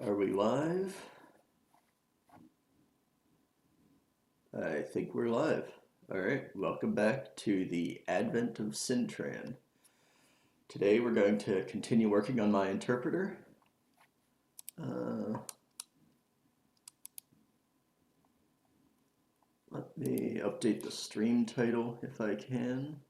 Are we live? I think we're live. All right, welcome back to the advent of syntran. Today we're going to continue working on my interpreter. Let me update the stream title if I can.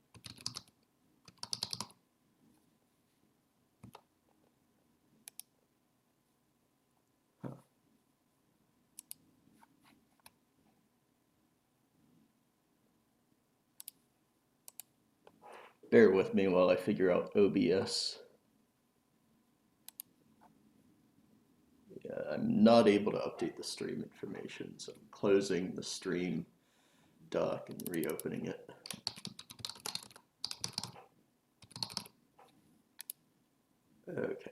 Bear with me while I figure out OBS. Yeah, I'm not able to update the stream information, so I'm closing the stream dock and reopening it. Okay.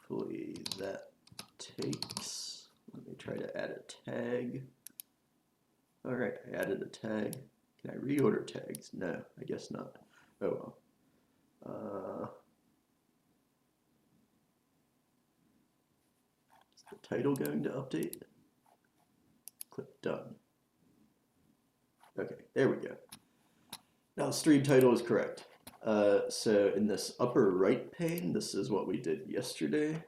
Hopefully that takes. Let me try to add a tag. All right, I added a tag. Can I reorder tags? No, I guess not. Oh well. Is the title going to update? Click done. Okay, there we go. Now the stream title is correct. So in this upper right pane, this is what we did yesterday.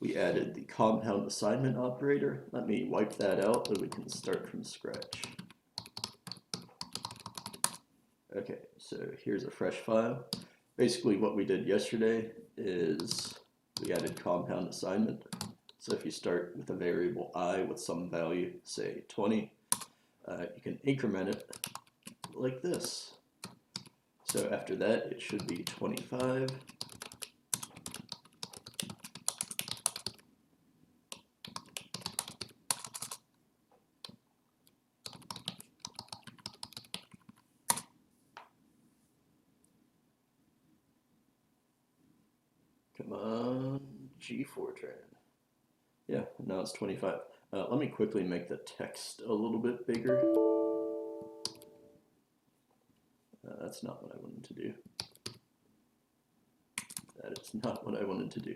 We added the compound assignment operator. Let me wipe that out so we can start from scratch. Okay, so here's a fresh file. Basically what we did yesterday is we added compound assignment. So if you start with a variable I with some value, say 20, you can increment it like this. So after that, it should be 25. Come on, G4tran. Yeah, now it's 25. Let me quickly make the text a little bit bigger. That's not what I wanted to do. That is not what I wanted to do.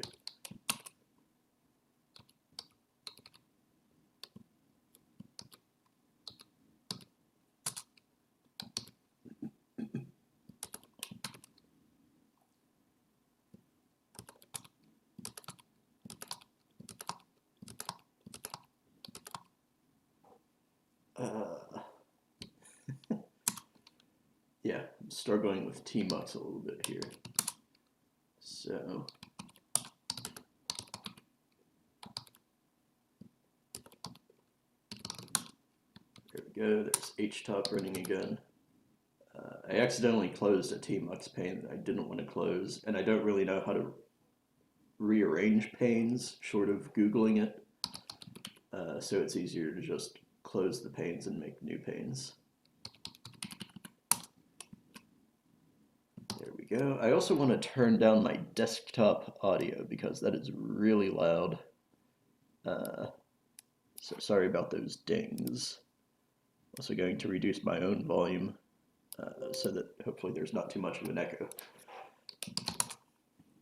Yeah, I'm struggling with tmux a little bit here. So there we go, there's htop running again. I accidentally closed a tmux pane that I didn't want to close, and I don't really know how to rearrange panes short of Googling it. So it's easier to just close the panes and make new panes. There we go. I also want to turn down my desktop audio because that is really loud. So sorry about those dings. Also going to reduce my own volume so that hopefully there's not too much of an echo.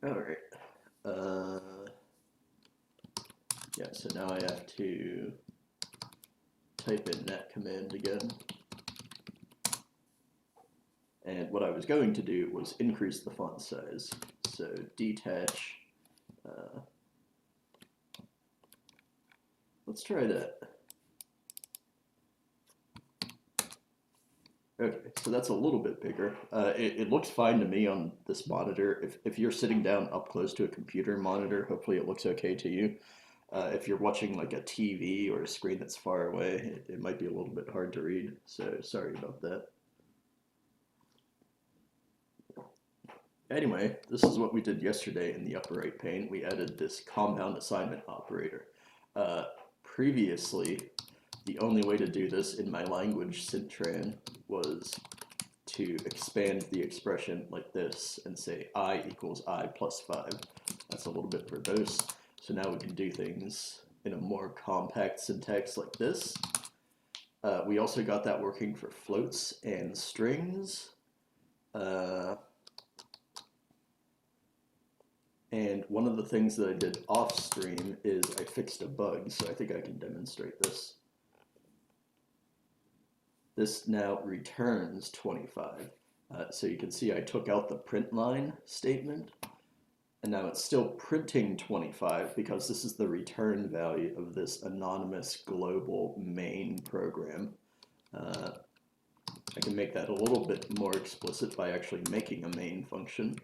All right. Yeah, so now I have to type in that command again. And what I was going to do was increase the font size. So detach. Let's try that. Okay, so that's a little bit bigger. It looks fine to me on this monitor. If you're sitting down up close to a computer monitor, hopefully it looks okay to you. If you're watching like a TV or a screen that's far away, it might be a little bit hard to read, so sorry about that. Anyway, this is what we did yesterday in the upper right pane. We added this compound assignment operator. Previously, the only way to do this in my language, syntran, was to expand the expression like this and say I equals I plus 5. That's a little bit verbose. So now we can do things in a more compact syntax like this. We also got that working for floats and strings. And one of the things that I did off stream is I fixed a bug, so I think I can demonstrate this. This now returns 25. So you can see I took out the print line statement, and now it's still printing 25 because this is the return value of this anonymous global main program. I can make that a little bit more explicit by actually making a main function.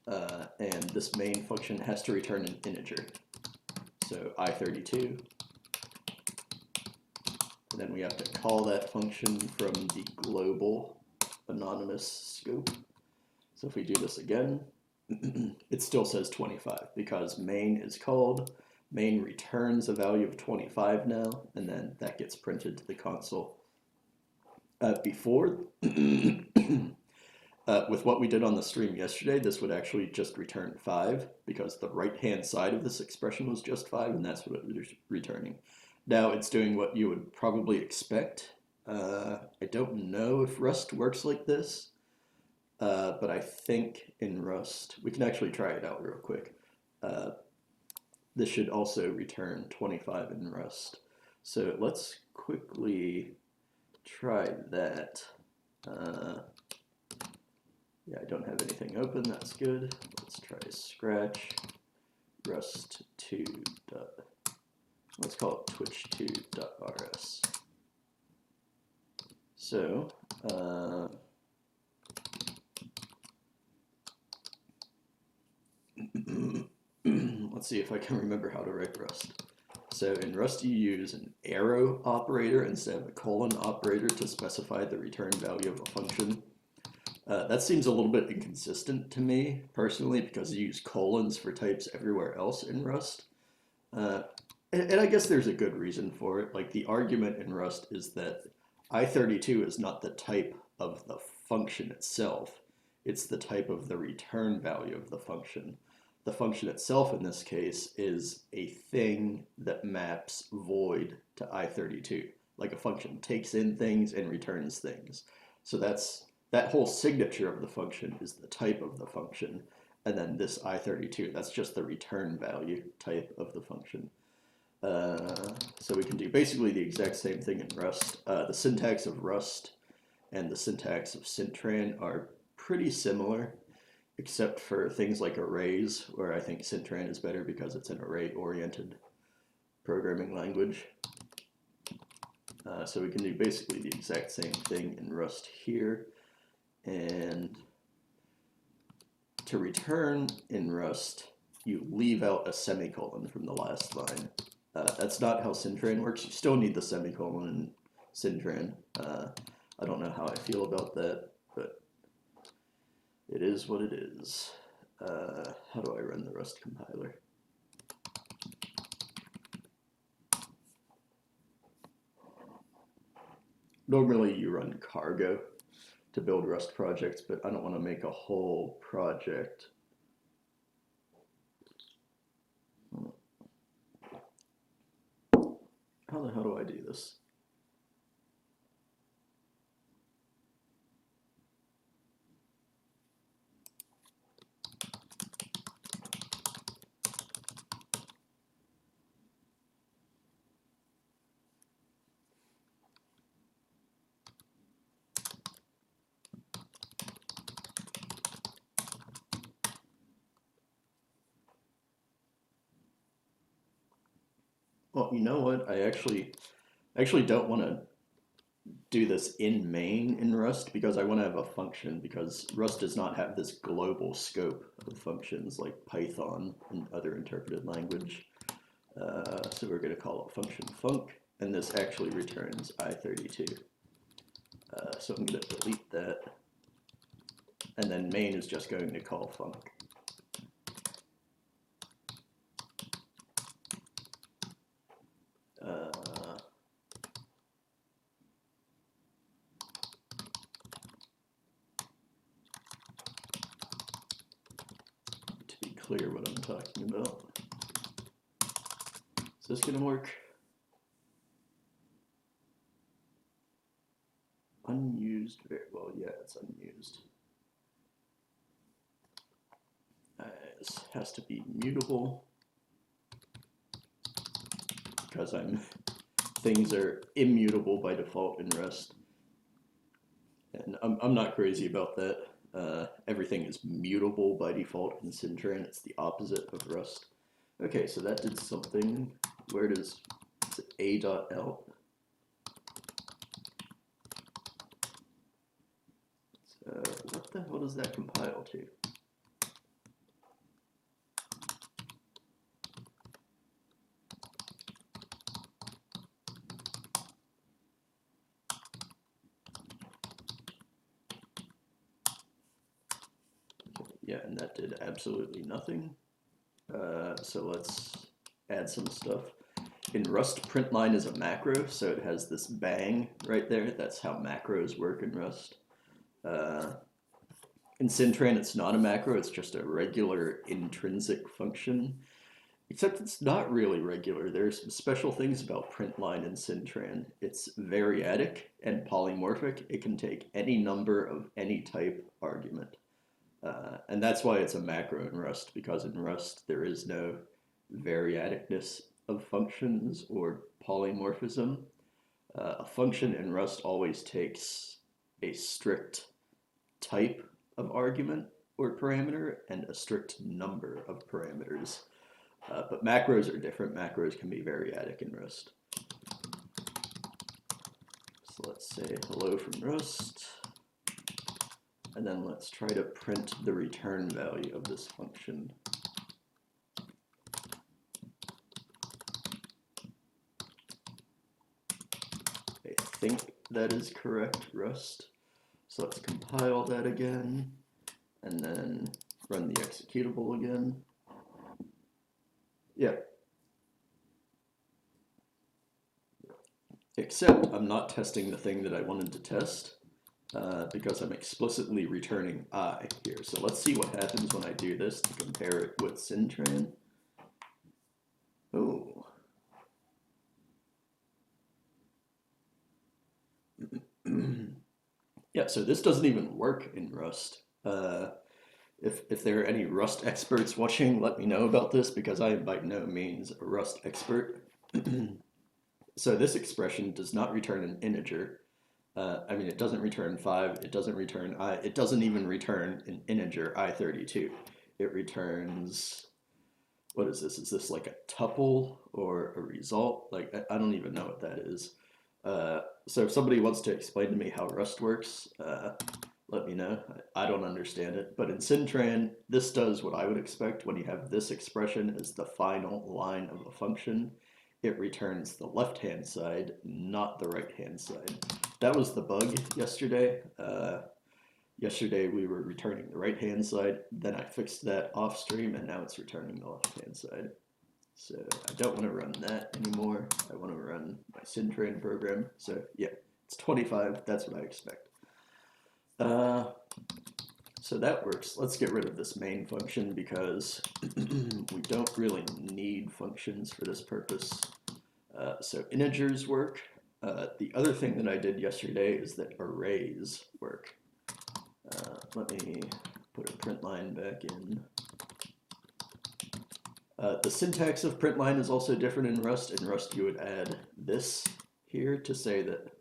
And this main function has to return an integer. So I32. And then we have to call that function from the global anonymous scope. So if we do this again, it still says 25 because main is called. Main returns a value of 25 now, and then that gets printed to the console. Before, with what we did on the stream yesterday, this would actually just return 5 because the right-hand side of this expression was just 5, and that's what it was returning. Now it's doing what you would probably expect. I don't know if Rust works like this, but I think in Rust, we can actually try it out real quick. This should also return 25 in Rust. So let's quickly try that. Yeah, I don't have anything open, that's good. Let's try Scratch, Rust2. Let's call it twitch2.rs. So, let's see if I can remember how to write Rust. So in Rust you use an arrow operator instead of a colon operator to specify the return value of a function. That seems a little bit inconsistent to me, personally, because you use colons for types everywhere else in Rust. And I guess there's a good reason for it. Like, the argument in Rust is that I32 is not the type of the function itself. It's the type of the return value of the function. The function itself, in this case, is a thing that maps void to I32. Like, a function takes in things and returns things. So that whole signature of the function is the type of the function. And then this I32, that's just the return value type of the function. So we can do basically the exact same thing in Rust. The syntax of Rust and the syntax of syntran are pretty similar, except for things like arrays, where I think syntran is better because it's an array-oriented programming language. So we can do basically the exact same thing in Rust here. And to return in Rust, you leave out a semicolon from the last line. That's not how syntran works. You still need the semicolon in syntran. I don't know how I feel about that, but it is what it is. How do I run the Rust compiler? Normally you run cargo to build Rust projects, but I don't want to make a whole project. How the hell do I do this? Well, you know what? I actually don't want to do this in main in Rust because I want to have a function, because Rust does not have this global scope of functions like Python and other interpreted language. So we're going to call it function func, and this actually returns I32. So I'm going to delete that, and then main is just going to call func. To be clear what I'm talking about. Is this going to work? Unused, very well, yeah, it's unused. this has to be mutable because things are immutable by default in Rust. And I'm not crazy about that. Everything is mutable by default in syntran. It's the opposite of Rust. Okay, so that did something. Where does a.out? What the hell does that compile to? Yeah, and that did absolutely nothing. So let's add some stuff. In Rust, println is a macro, so it has this bang right there. That's how macros work in Rust. In syntran, it's not a macro, it's just a regular intrinsic function. Except it's not really regular. There's some special things about println in syntran. It's variadic and polymorphic. It can take any number of any type argument. And that's why it's a macro in Rust, because in Rust there is no variadicness of functions or polymorphism. A function in Rust always takes a strict type of argument or parameter and a strict number of parameters. But macros are different. Macros can be variadic in Rust. So let's say hello from Rust. And then let's try to print the return value of this function. I think that is correct, Rust. So let's compile that again, and then run the executable again. Yeah. Except I'm not testing the thing that I wanted to test. Because I'm explicitly returning I here. So let's see what happens when I do this to compare it with syntran. Oh. Yeah, so this doesn't even work in Rust. If there are any Rust experts watching, let me know about this, because I am by no means a Rust expert. So this expression does not return an integer. I mean, it doesn't return 5, it doesn't return I, it doesn't even return an integer I32. It returns, what is this? Is this like a tuple or a result? Like, I don't even know what that is. So if somebody wants to explain to me how Rust works, let me know. I don't understand it. But in syntran, this does what I would expect when you have this expression as the final line of a function. It returns the left-hand side, not the right-hand side. That was the bug yesterday. Yesterday we were returning the right-hand side, then I fixed that off stream, and now it's returning the left-hand side. So I don't want to run that anymore. I want to run my syntran program. So yeah, it's 25, that's what I expect. So that works. Let's get rid of this main function because we don't really need functions for this purpose. So integers work. The other thing that I did yesterday is that arrays work. Let me put a println back in. The syntax of println is also different in Rust. In Rust, you would add this here to say that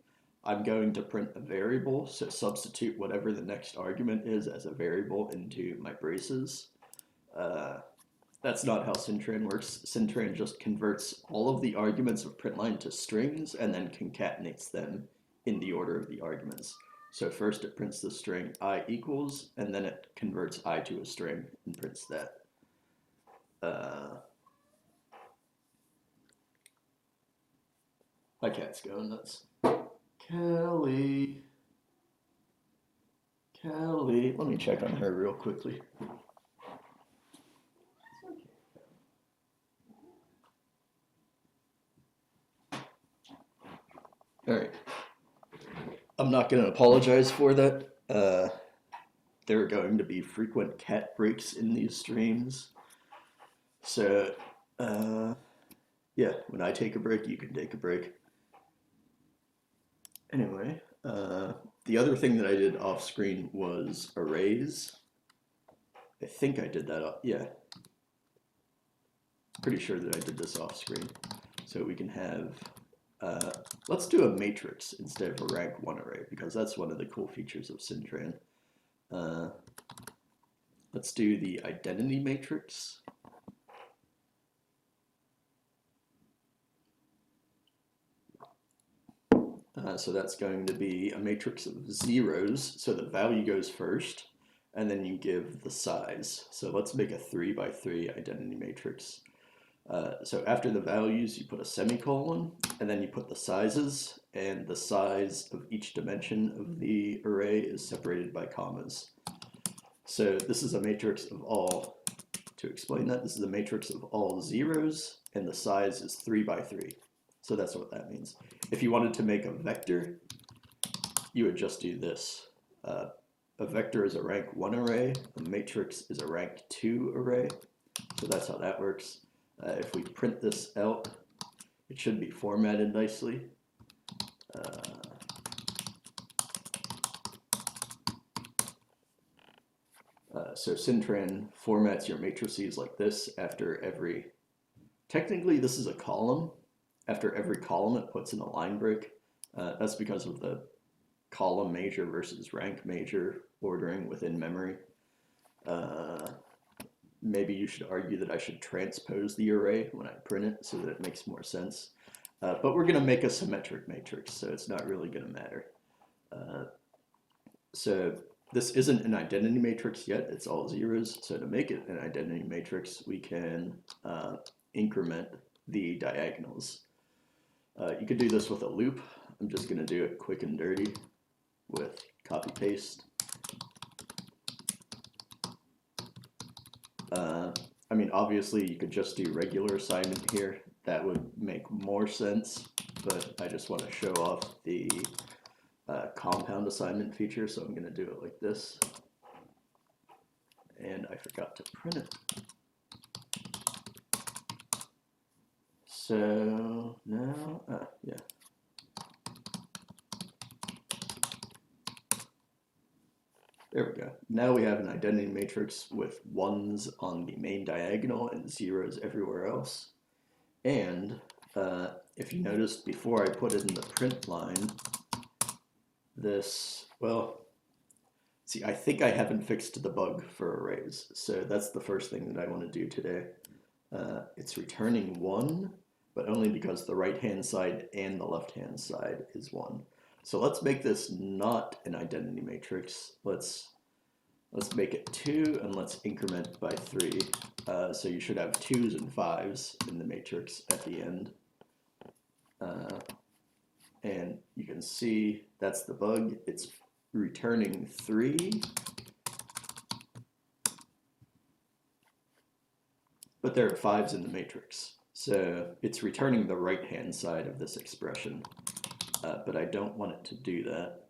I'm going to print a variable, so substitute whatever the next argument is as a variable into my braces. That's not how syntran works. Syntran just converts all of the arguments of println to strings and then concatenates them in the order of the arguments. So first it prints the string I equals, and then it converts I to a string and prints that. My cat's going nuts. Kelly. Let me check on her real quickly. All right. I'm not going to apologize for that. There are going to be frequent cat breaks in these streams. So, yeah, when I take a break, you can take a break. Anyway, the other thing that I did off screen was arrays. I think I did that, yeah. pretty sure that I did this off screen. So we can have, let's do a matrix instead of a rank 1 array, because that's one of the cool features of syntran. Let's do the identity matrix. So that's going to be a matrix of zeros, so the value goes first, and then you give the size. So let's make a 3 by 3 identity matrix. So after the values, you put a semicolon, and then you put the sizes, and the size of each dimension of the array is separated by commas. So this is a matrix of all, to explain that, this is a matrix of all zeros, and the size is 3 by 3. So that's what that means. If you wanted to make a vector, you would just do this. A vector is a rank 1 array, a matrix is a rank 2 array. So that's how that works. If we print this out, it should be formatted nicely. So syntran formats your matrices like this after every, technically this is a column. After every column it puts in a line break. That's because of the column major versus rank major ordering within memory. Maybe you should argue that I should transpose the array when I print it so that it makes more sense. But we're going to make a symmetric matrix, so it's not really going to matter. So this isn't an identity matrix yet, it's all zeros. So to make it an identity matrix, we can increment the diagonals. You could do this with a loop. I'm just going to do it quick and dirty with copy paste. I mean, obviously you could just do regular assignment here. That would make more sense, but I just want to show off the compound assignment feature, so I'm going to do it like this. And I forgot to print it. So now, yeah. There we go. Now we have an identity matrix with 1s on the main diagonal and 0s everywhere else. And if you noticed, before I put it in the print line, this, well, see, I think I haven't fixed the bug for arrays. So that's the first thing that I want to do today. It's returning 1, but only because the right-hand side and the left-hand side is 1. So let's make this not an identity matrix. Let's make it 2 and let's increment by 3. So you should have 2s and 5s in the matrix at the end. And you can see that's the bug. It's returning 3. But there are 5s in the matrix. So it's returning the right-hand side of this expression. But I don't want it to do that.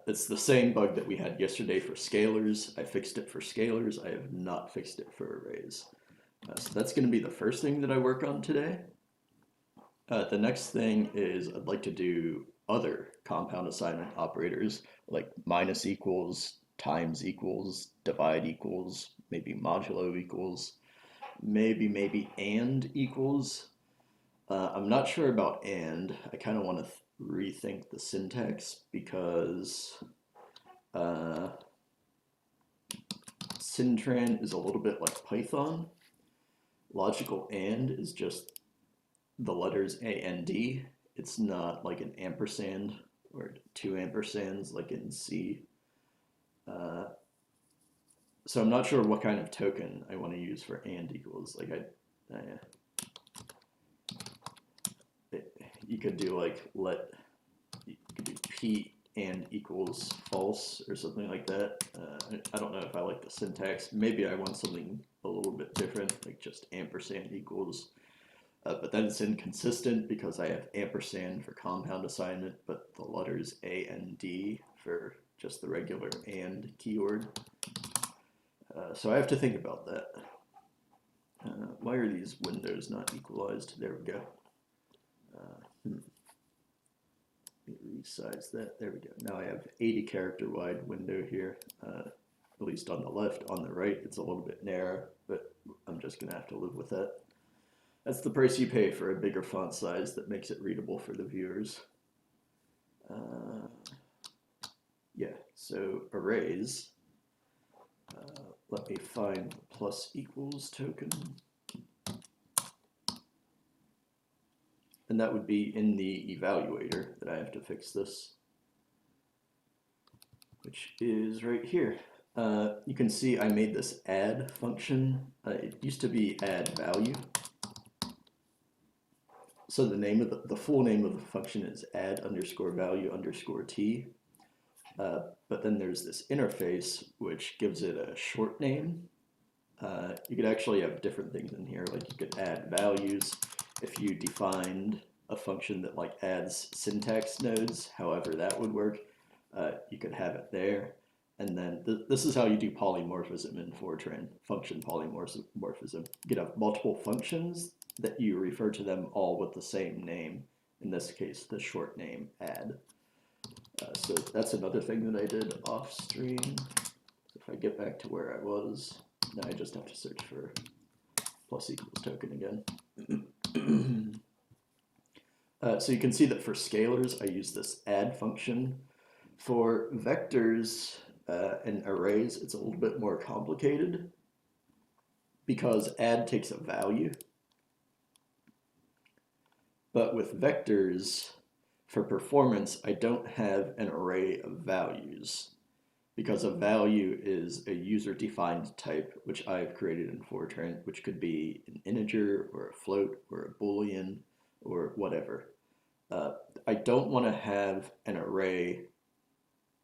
It's the same bug that we had yesterday for scalars. I fixed it for scalars. I have not fixed it for arrays. So that's going to be the first thing that I work on today. The next thing is I'd like to do other compound assignment operators like minus equals, times equals, divide equals, maybe modulo equals, maybe and equals. I'm not sure about and. I kind of want to rethink the syntax because syntran is a little bit like Python. Logical and is just the letters A and D. It's not like an ampersand or 2 ampersands like in C. So I'm not sure what kind of token I want to use for and equals. Like you could do like you could do P and equals false or something like that. I don't know if I like the syntax. Maybe I want something a little bit different, like just ampersand equals. But then it's inconsistent because I have ampersand for compound assignment, but the letters A and D for just the regular and keyword. So I have to think about that. Why are these windows not equalized? There we go. Let me resize that. There we go. Now I have 80 character wide window here. at least on the left. On the right, it's a little bit narrow, but I'm just going to have to live with that. That's the price you pay for a bigger font size that makes it readable for the viewers. Yeah, so arrays. Let me find the plus equals token. And that would be in the evaluator that I have to fix this, which is right here. You can see I made this add function. It used to be add value. So the name of the full name of the function is add underscore value underscore t. But then there's this interface which gives it a short name. You could actually have different things in here, like you could add values. If you defined a function that like adds syntax nodes, however that would work, you could have it there. And then this is how you do polymorphism in Fortran, function polymorphism. You could have multiple functions that you refer to them all with the same name. In this case, the short name add. So that's another thing that I did off stream. So if I get back to where I was, now I just have to search for plus equals token again. So you can see that for scalars, I use this add function. For vectors and arrays, it's a little bit more complicated because add takes a value. But with vectors, for performance, I don't have an array of values because a value is a user-defined type, which I've created in Fortran, which could be an integer or a float or a boolean or whatever. I don't want to have an array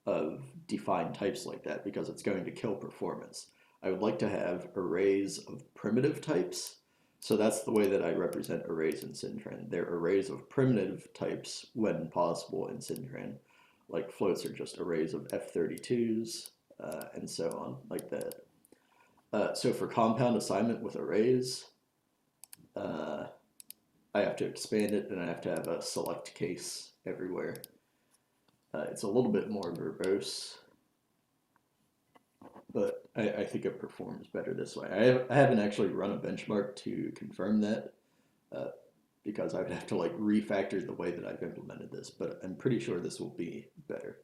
of defined types like that because it's going to kill performance. I would like to have arrays of primitive types. So that's the way that I represent arrays in syntran. They're arrays of primitive types when possible in syntran. Like floats are just arrays of F32s and so on, like that. So for compound assignment with arrays, I have to expand it and I have to have a select case everywhere. It's a little bit more verbose, but I think it performs better this way. I haven't actually run a benchmark to confirm that because I would have to like refactor the way that I've implemented this, but I'm pretty sure this will be better.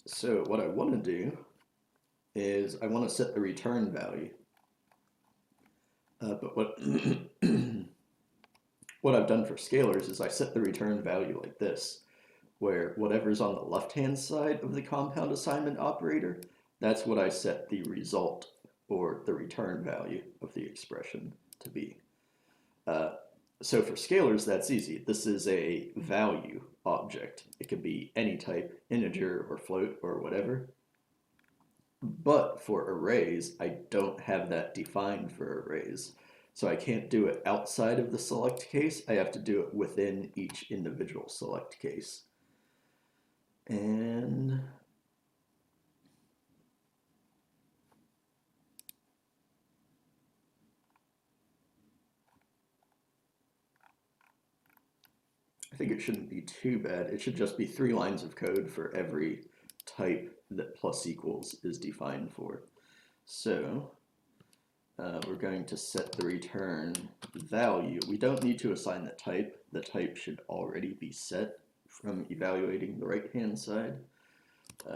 So what I want to do is I want to set the return value. But what I've done for scalars is I set the return value like this, where whatever's on the left-hand side of the compound assignment operator, that's what I set the result or the return value of the expression to be. So for scalars, that's easy. This is a value object. It could be any type, integer or float or whatever. But for arrays, I don't have that defined for arrays. So I can't do it outside of the select case. I have to do it within each individual select case. And I think it shouldn't be too bad. It should just be 3 lines of code for every type that plus equals is defined for. So we're going to set the return value. We don't need to assign the type. The type should already be set from evaluating the right-hand side.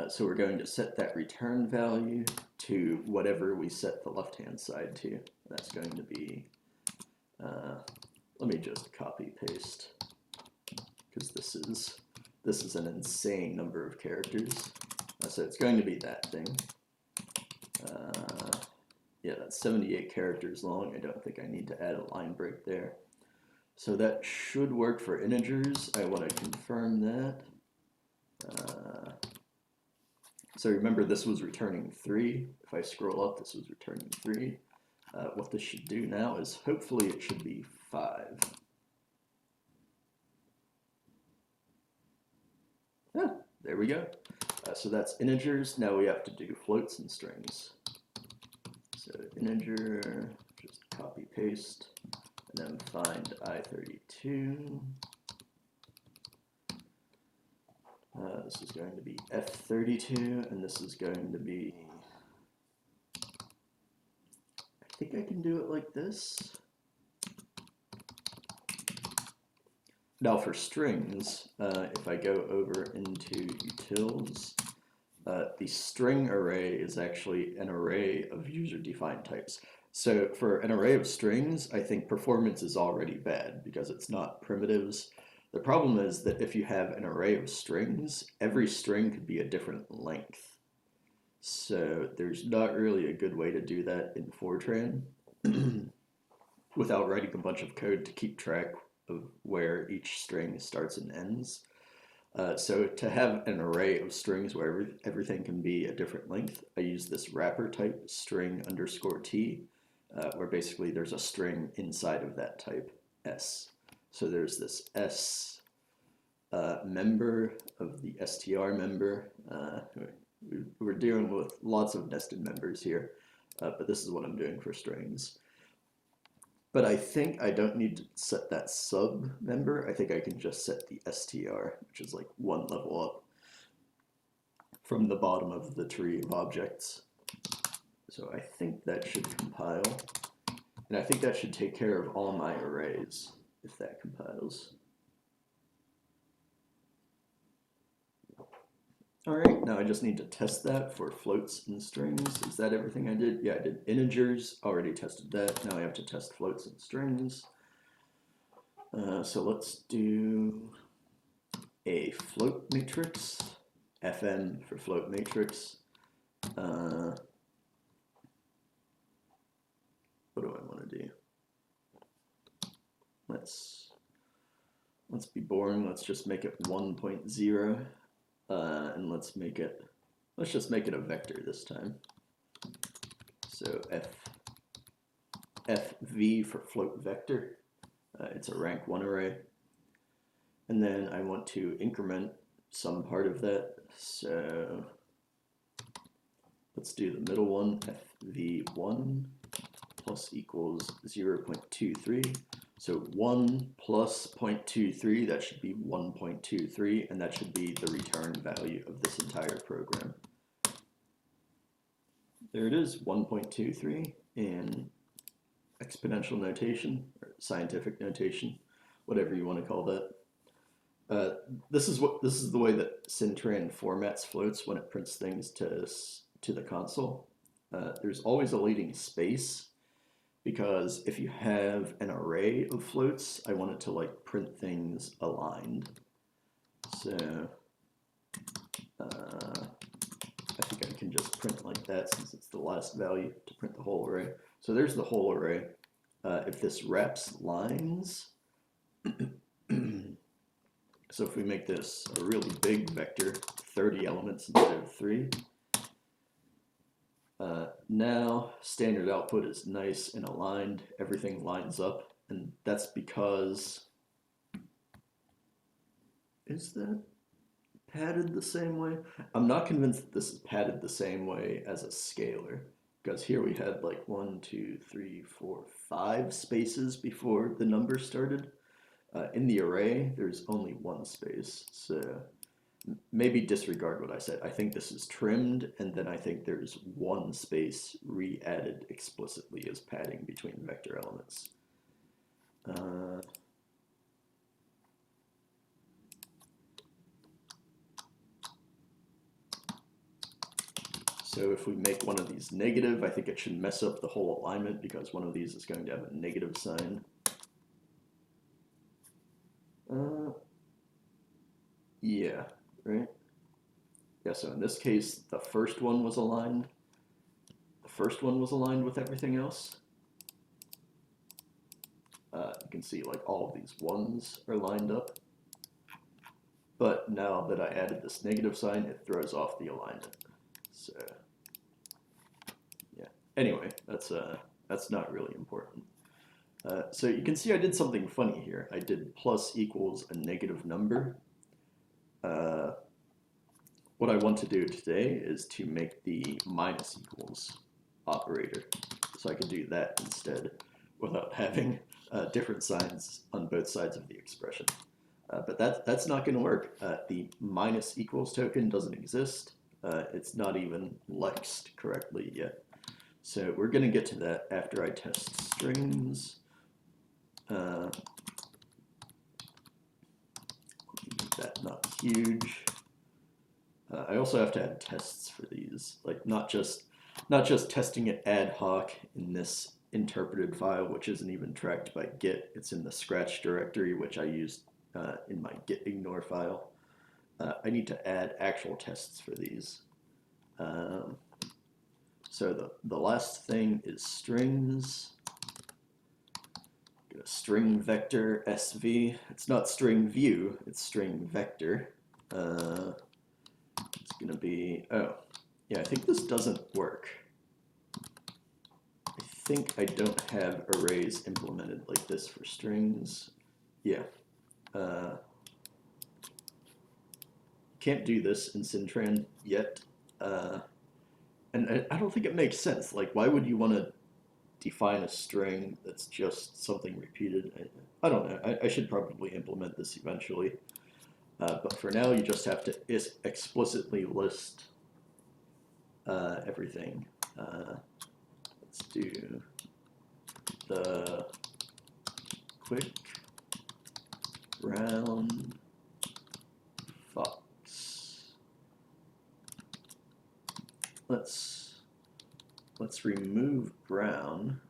So we're going to set that return value to whatever we set the left-hand side to. That's going to be, let me just copy paste, because this is an insane number of characters. So it's going to be that thing. Yeah, that's 78 characters long. I don't think I need to add a line break there. So that should work for integers. I want to confirm that. So remember, this was returning 3. If I scroll up, this was returning 3. What this should do now is hopefully it should be 5. Yeah, there we go. So that's integers. Now we have to do floats and strings. So integer, just copy paste, and then find I32. This is going to be F32, and this is going to be, I think I can do it like this. Now for strings, if I go over into utils, the string array is actually an array of user-defined types. So for an array of strings, I think performance is already bad because it's not primitives. The problem is that if you have an array of strings, every string could be a different length. So there's not really a good way to do that in Fortran without writing a bunch of code to keep track of where each string starts and ends. So to have an array of strings where everything can be a different length, I use this wrapper type string underscore t, where basically there's a string inside of that type s. So there's this s member of the str member. We're dealing with lots of nested members here, but this is what I'm doing for strings. But I think I don't need to set that sub member. I think I can just set the str, which is like one level up from the bottom of the tree of objects. So I think that should compile. And I think that should take care of all my arrays if that compiles. All right, now I just need to test that for floats and strings. Is that everything I did? Yeah, I did integers, already tested that. Now I have to test floats and strings. So let's do a float matrix, fn for float matrix. What do I want to do? Let's be boring. Let's just make it 1.0. And let's just make it a vector this time. So fv for float vector. It's a rank 1 array. And then I want to increment some part of that. So let's do the middle one, fv1 plus equals 0.23. So 1 plus 0.23, that should be 1.23, and that should be the return value of this entire program. There it is, 1.23 in exponential notation, or scientific notation, whatever you want to call that. This is the way that syntran formats floats when it prints things to the console. There's always a leading space, because if you have an array of floats, I want it to like print things aligned. So I think I can just print like that since it's the last value to print the whole array. So there's the whole array. If this wraps lines, so if we make this a really big vector, 30 elements instead of 3, now standard output is nice and aligned, everything lines up, and that's because, is that padded the same way? I'm not convinced that this is padded the same way as a scalar, because here we had like 1, 2, 3, 4, 5 spaces before the number started. In the array, there's only 1 space, so maybe disregard what I said. I think this is trimmed, and then I think there's 1 space re-added explicitly as padding between vector elements. So if we make one of these negative, I think it should mess up the whole alignment because one of these is going to have a negative sign. Yeah, right? Yeah, so in this case, the first one was aligned. The first one was aligned with everything else. You can see like all of these ones are lined up. But now that I added this negative sign, it throws off the alignment. So, yeah. Anyway, that's not really important. So you can see I did something funny here. I did plus equals a negative number. What I want to do today is to make the minus equals operator. So I can do that instead without having different signs on both sides of the expression. But that's not going to work. The minus equals token doesn't exist. It's not even lexed correctly yet. So we're going to get to that after I test strings. Make that not huge. I also have to add tests for these, like not just testing it ad hoc in this interpreted file, which isn't even tracked by Git. It's in the Scratch directory, which I used in my git ignore file. I need to add actual tests for these. So the last thing is strings. Get a string vector sv. It's not string view, it's string vector. It's going to be, oh, yeah, I think this doesn't work. I think I don't have arrays implemented like this for strings. Yeah. Can't do this in syntran yet. And I don't think it makes sense. Like, why would you want to define a string that's just something repeated? I don't know. I should probably implement this eventually. But for now, you just have to explicitly list everything. Let's do the quick brown fox. Let's remove brown.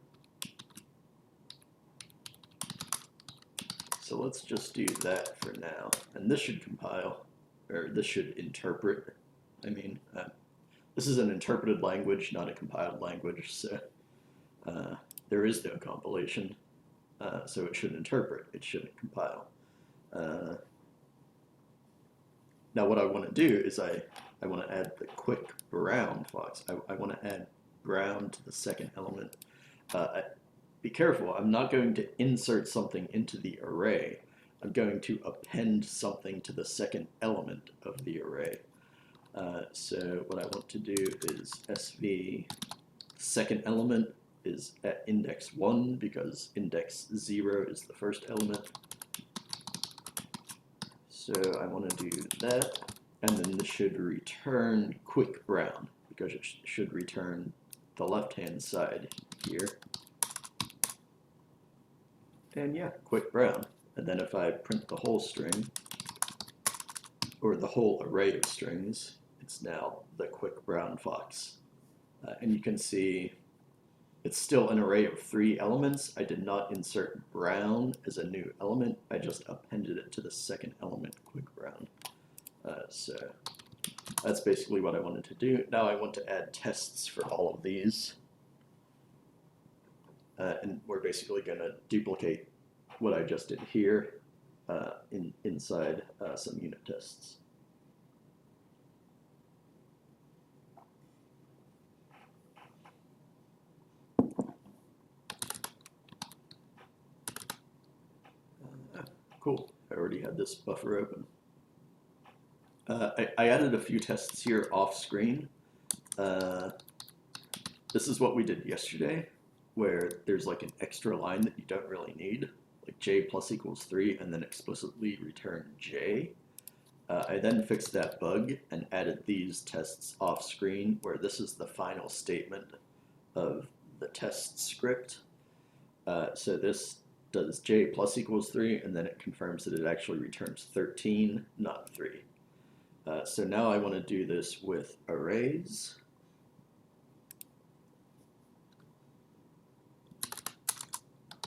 So let's just do that for now. And this should compile, or this should interpret. I mean, this is an interpreted language, not a compiled language, so there is no compilation. So it should interpret, it shouldn't compile. Now what I want to do is I want to add the quick brown fox. I want to add brown to the second element. Be careful, I'm not going to insert something into the array. I'm going to append something to the second element of the array. So what I want to do is sv second element is at index 1 because index 0 is the first element. So I want to do that, and then this should return quick brown because it should return the left-hand side here. And yeah, quick brown. And then if I print the whole string, or the whole array of strings, it's now the quick brown fox. And you can see it's still an array of 3 elements. I did not insert brown as a new element. I just appended it to the second element, quick brown. So that's basically what I wanted to do. Now I want to add tests for all of these. And we're basically going to duplicate what I just did here inside some unit tests. Cool, I already had this buffer open. I added a few tests here off screen. This is what we did yesterday, where there's like an extra line that you don't really need, like j plus equals 3, and then explicitly return j. I then fixed that bug and added these tests off screen, where this is the final statement of the test script. So this does j plus equals 3, and then it confirms that it actually returns 13, not 3. So now I want to do this with arrays.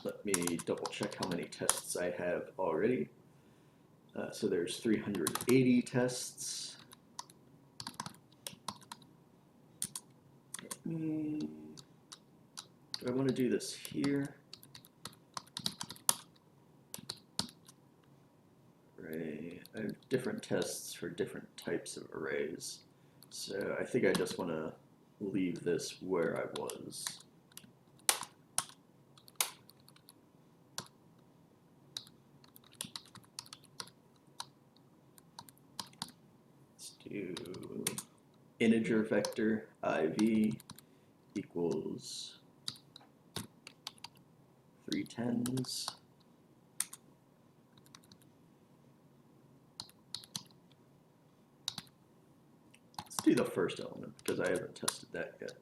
Let me double check how many tests I have already. So there's 380 tests. Do I want to do this here? Array. I have different tests for different types of arrays. So I think I just want to leave this where I was. Do integer vector iv equals 3 tens. do the first element because I haven't tested that yet.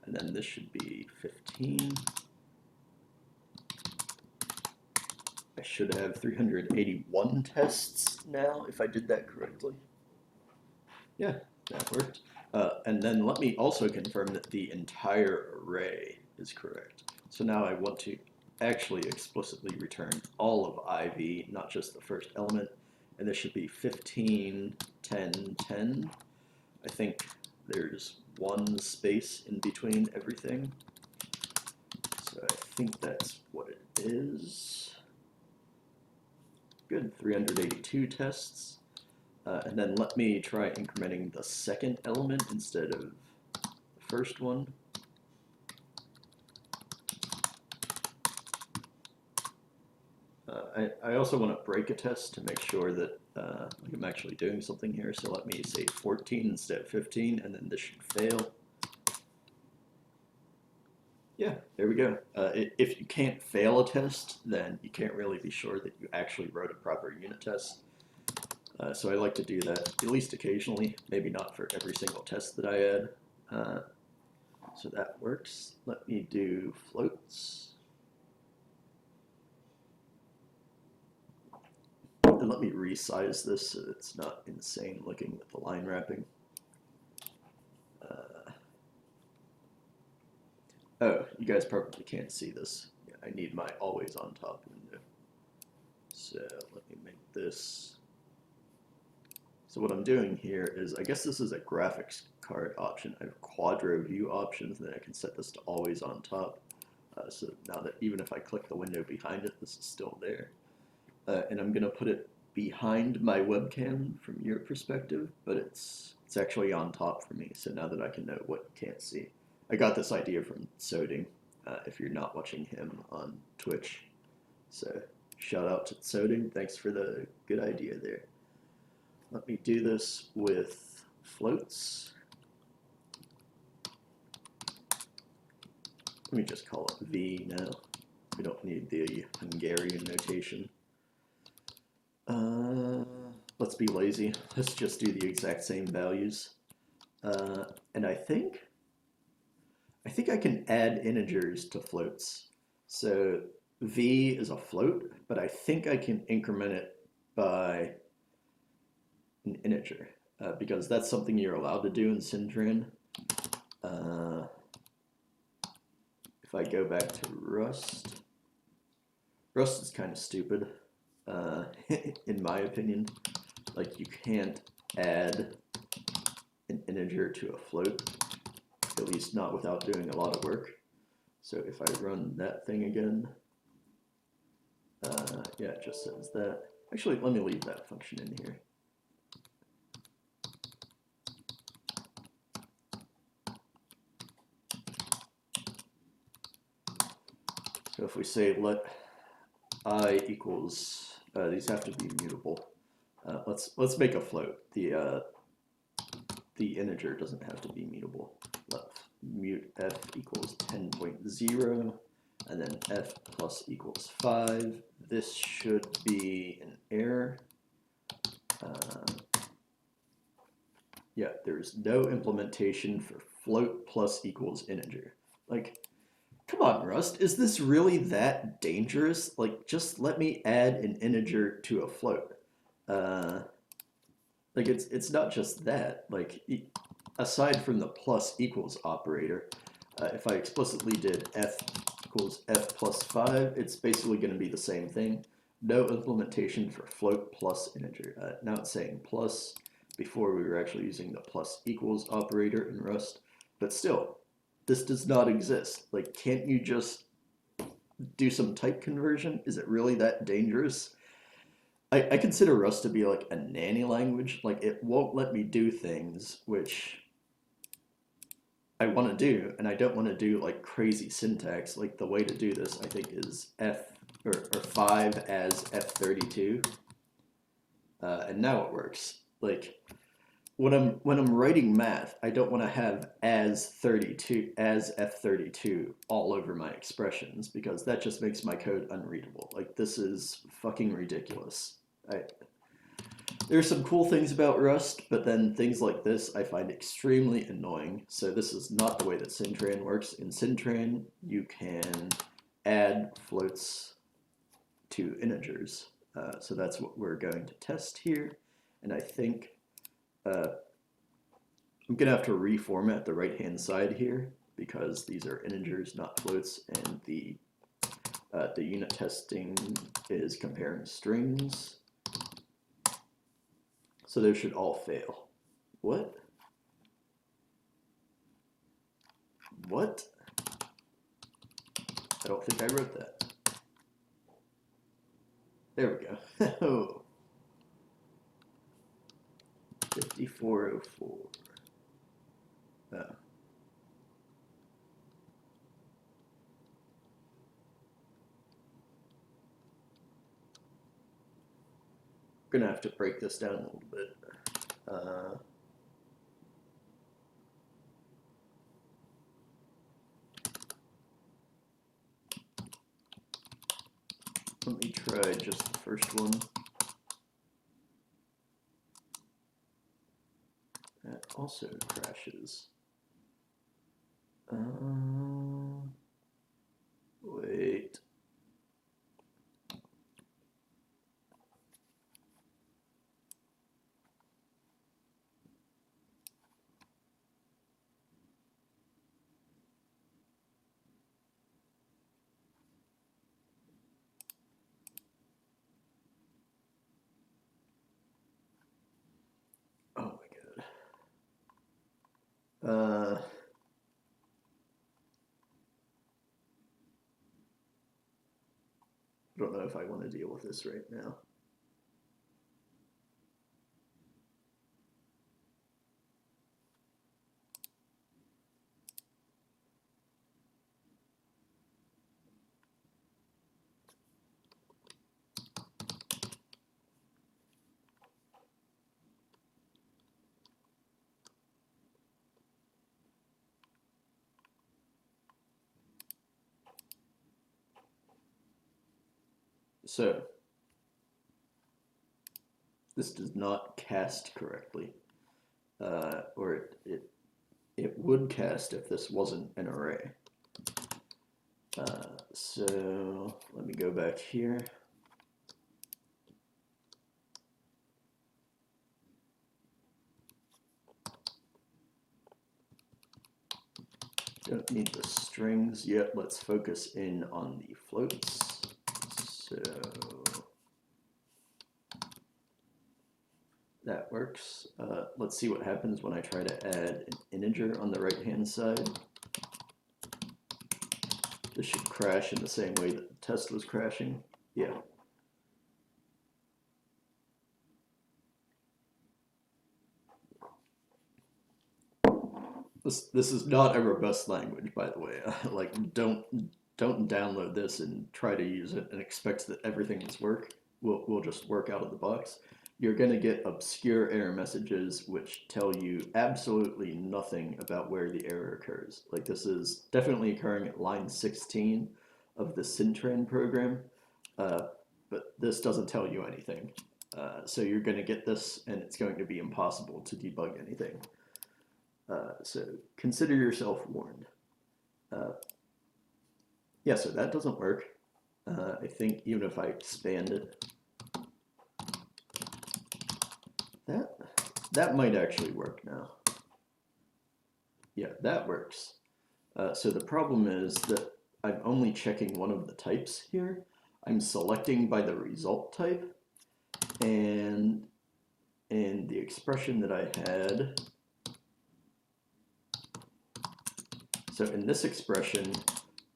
And then this should be 15. I should have 381 tests now if I did that correctly. Yeah, that worked. And then let me also confirm that the entire array is correct. So now I want to actually explicitly return all of IV, not just the first element. And this should be 15, 10, 10. I think there's one space in between everything. So I think that's what it is. Good, 382 tests. And then let me try incrementing the second element instead of the first one. I also want to break a test to make sure that I'm actually doing something here. So let me say 14 instead of 15, and then this should fail. Yeah, there we go. If you can't fail a test, then you can't really be sure that you actually wrote a proper unit test. So I like to do that at least occasionally, maybe not for every single test that I add. So that works. Let me do floats. And let me resize this so it's not insane looking with the line wrapping. Oh, you guys probably can't see this. Yeah, I need my always on top window. So let me make this. So what I'm doing here is, I guess this is a graphics card option. I have quadro view options, and then I can set this to always on top. So now that even if I click the window behind it, this is still there. And I'm going to put it behind my webcam from your perspective, but it's actually on top for me. So now that I can know what you can't see. I got this idea from Soding, if you're not watching him on Twitch. So shout out to Soding. Thanks for the good idea there. Let me do this with floats. Let me just call it V now. We don't need the Hungarian notation. Let's be lazy. Let's just do the exact same values. And I think I can add integers to floats. So V is a float, but I think I can increment it by an integer, because that's something you're allowed to do in syntran. If I go back to Rust is kind of stupid, in my opinion. Like, you can't add an integer to a float, at least not without doing a lot of work. So if I run that thing again, yeah, it just says that. Actually, let me leave that function in here. So if we say let I equals, these have to be mutable. Let's make a float. The integer doesn't have to be mutable. Let mut f equals 10.0, and then f plus equals 5. This should be an error. Yeah, there's no implementation for float plus equals integer. Like, come on, Rust, is this really that dangerous? Like, just let me add an integer to a float. Like, it's not just that. Like, aside from the plus equals operator, if I explicitly did f equals f plus 5, it's basically going to be the same thing. No implementation for float plus integer. Now it's saying plus. Before we were actually using the plus equals operator in Rust, but still, this does not exist. Like, can't you just do some type conversion? Is it really that dangerous? I consider Rust to be like a nanny language. Like, it won't let me do things which I want to do, and I don't want to do like crazy syntax. Like, the way to do this, I think, is f or 5 as f32, and now it works. Like, when I'm writing math, I don't want to have as 32 as F32 all over my expressions because that just makes my code unreadable. Like this is fucking ridiculous. There's some cool things about Rust, but then things like this I find extremely annoying. So this is not the way that syntran works. In syntran, you can add floats to integers. So that's what we're going to test here. And I think I'm going to have to reformat the right-hand side here because these are integers, not floats, and the unit testing is comparing strings. So those should all fail. What? What? I don't think I wrote that. There we go. Oh. 5404. Oh. I'm gonna have to break this down a little bit. Let me try just the first one. That also crashes. Wait. Oh my god. I don't know if I want to deal with this right now. So, this does not cast correctly, or it would cast if this wasn't an array. So let me go back here. Don't need the strings yet. Let's focus in on the floats. So that works. Let's see what happens when I try to add an integer on the right-hand side. This should crash in the same way that the test was crashing. Yeah. This is not a robust language, by the way. Like, don't download this and try to use it and expect that everything will just work out of the box. You're going to get obscure error messages which tell you absolutely nothing about where the error occurs. Like, this is definitely occurring at line 16 of the syntran program, but this doesn't tell you anything. So you're going to get this, and it's going to be impossible to debug anything. So consider yourself warned. Yeah, so that doesn't work. I think even if I expand it, that might actually work now. Yeah, that works. So the problem is that I'm only checking one of the types here. I'm selecting by the result type, and in the expression that I had, so in this expression,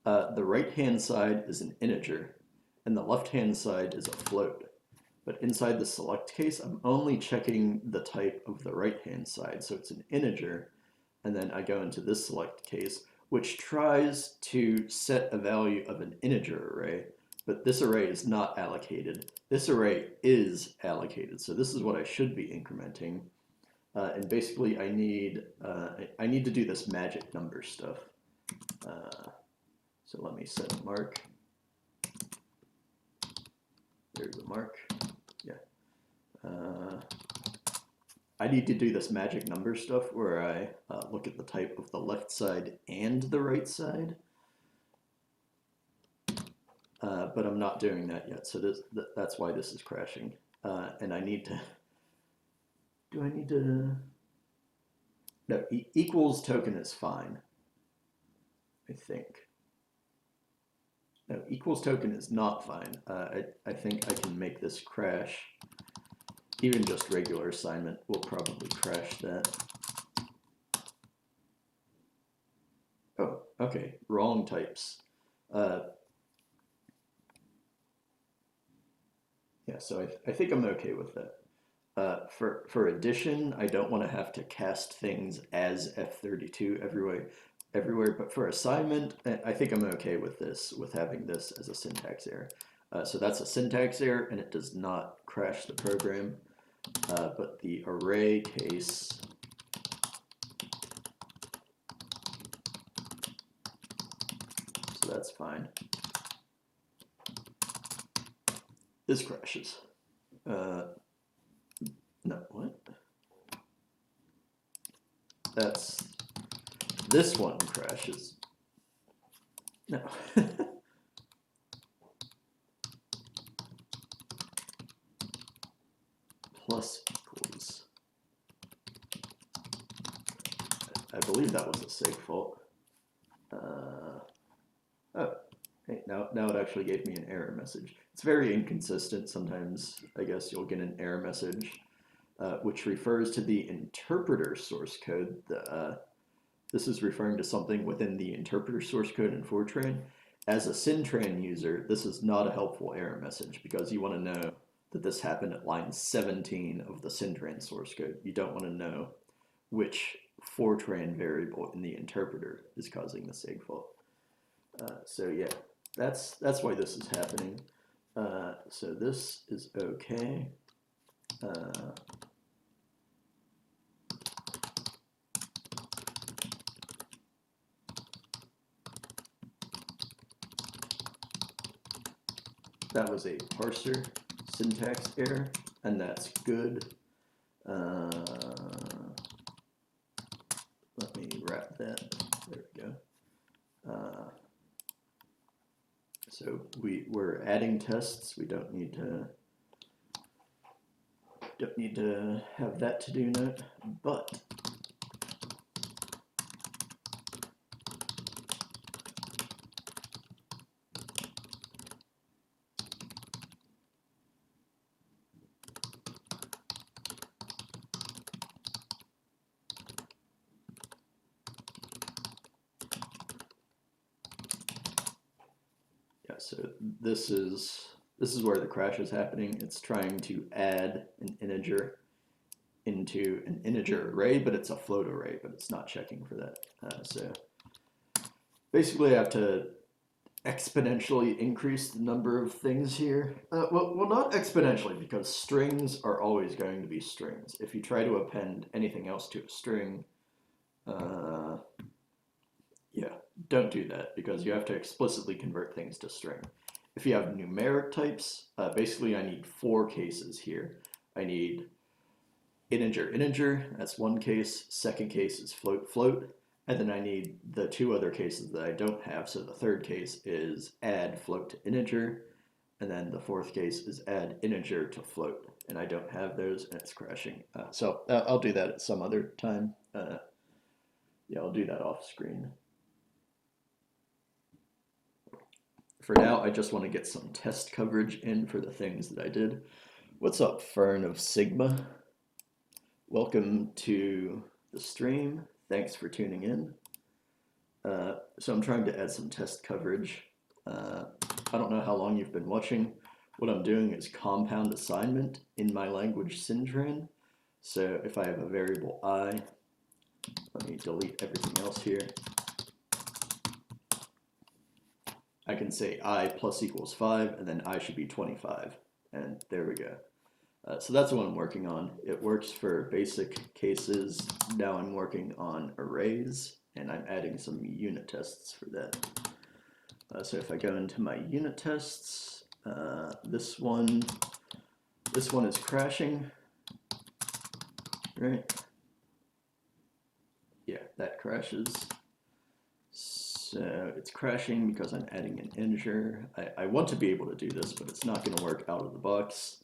the right-hand side is an integer, and the left-hand side is a float. But inside the select case, I'm only checking the type of the right-hand side, so it's an integer, and then I go into this select case, which tries to set a value of an integer array, but this array is not allocated. This array is allocated, so this is what I should be incrementing. and basically I need to do this magic number stuff. So let me set a mark. There's a mark. Yeah. I need to do this magic number stuff where I look at the type of the left side and the right side. But I'm not doing that yet, so that's why this is crashing. And I need to... Do I need to... No, equals token is fine, I think. No, equals token is not fine. I think I can make this crash. Even just regular assignment will probably crash that. Oh, okay, wrong types. Yeah, so I think I'm okay with that. For addition, I don't want to have to cast things as F32 everywhere, but for assignment, I think I'm okay with this, with having this as a syntax error. So that's a syntax error, and it does not crash the program, but the array case, so that's fine. This crashes. No, what? This one crashes. No. Plus equals. I believe that was a sig fault. Oh, hey, now it actually gave me an error message. It's very inconsistent. Sometimes I guess you'll get an error message, which refers to the interpreter source code. This is referring to something within the interpreter source code in Fortran. As a syntran user, this is not a helpful error message because you want to know that this happened at line 17 of the syntran source code. You don't want to know which Fortran variable in the interpreter is causing the sig fault. So yeah, that's why this is happening. So this is okay. That was a parser syntax error, and that's good. Let me wrap that. There we go. So we're adding tests. We don't need to have that to-do note, but so this is where the crash is happening. It's trying to add an integer into an integer array, but it's a float array, but it's not checking for that. So basically I have to exponentially increase the number of things here. Well, not exponentially, because strings are always going to be strings. If you try to append anything else to a string, yeah, don't do that, because you have to explicitly convert things to string. If you have numeric types, basically I need 4 cases here. I need integer, that's one case. Second case is float. And then I need the 2 other cases that I don't have. So the third case is add float to integer. And then the 4th case is add integer to float. And I don't have those, and it's crashing. So I'll do that at some other time. Yeah, I'll do that off screen. For now, I just want to get some test coverage in for the things that I did. What's up, Fern of Sigma? Welcome to the stream. Thanks for tuning in. So I'm trying to add some test coverage. I don't know how long you've been watching. What I'm doing is compound assignment in my language syntran. So if I have a variable I, let me delete everything else here. I can say I plus equals 5, and then I should be 25. And there we go. So that's what I'm working on. It works for basic cases. Now I'm working on arrays, and I'm adding some unit tests for that. So if I go into my unit tests, this one is crashing, right? Yeah, that crashes. So it's crashing because I'm adding an integer. I want to be able to do this, but it's not going to work out of the box.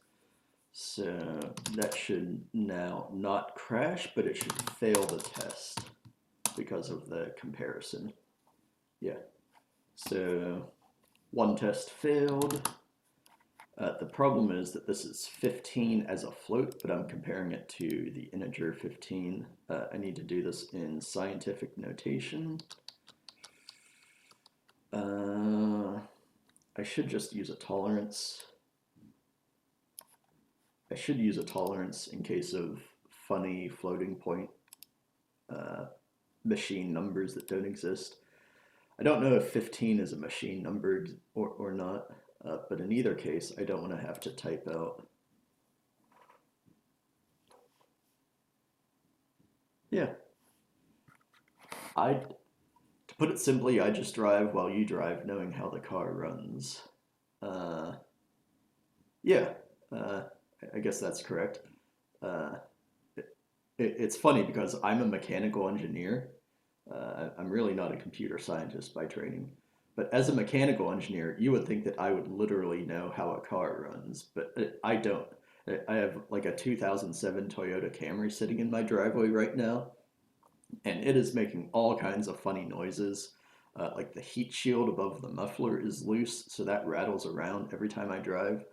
So that should now not crash, but it should fail the test because of the comparison. Yeah. So one test failed. The problem is that this is 15 as a float, but I'm comparing it to the integer 15. I need to do this in scientific notation. I should just use a tolerance. I should use a tolerance in case of funny floating point machine numbers that don't exist. I don't know if 15 is a machine number or not, but in either case, I don't want to have to type out. Yeah. To put it simply, I just drive while you drive, knowing how the car runs. Yeah, I guess that's correct. Uh, it's funny because I'm a mechanical engineer. I'm really not a computer scientist by training. But as a mechanical engineer, you would think that I would literally know how a car runs, but I don't. I have like a 2007 Toyota Camry sitting in my driveway right now, and it is making all kinds of funny noises. Like the heat shield above the muffler is loose, so that rattles around every time I drive.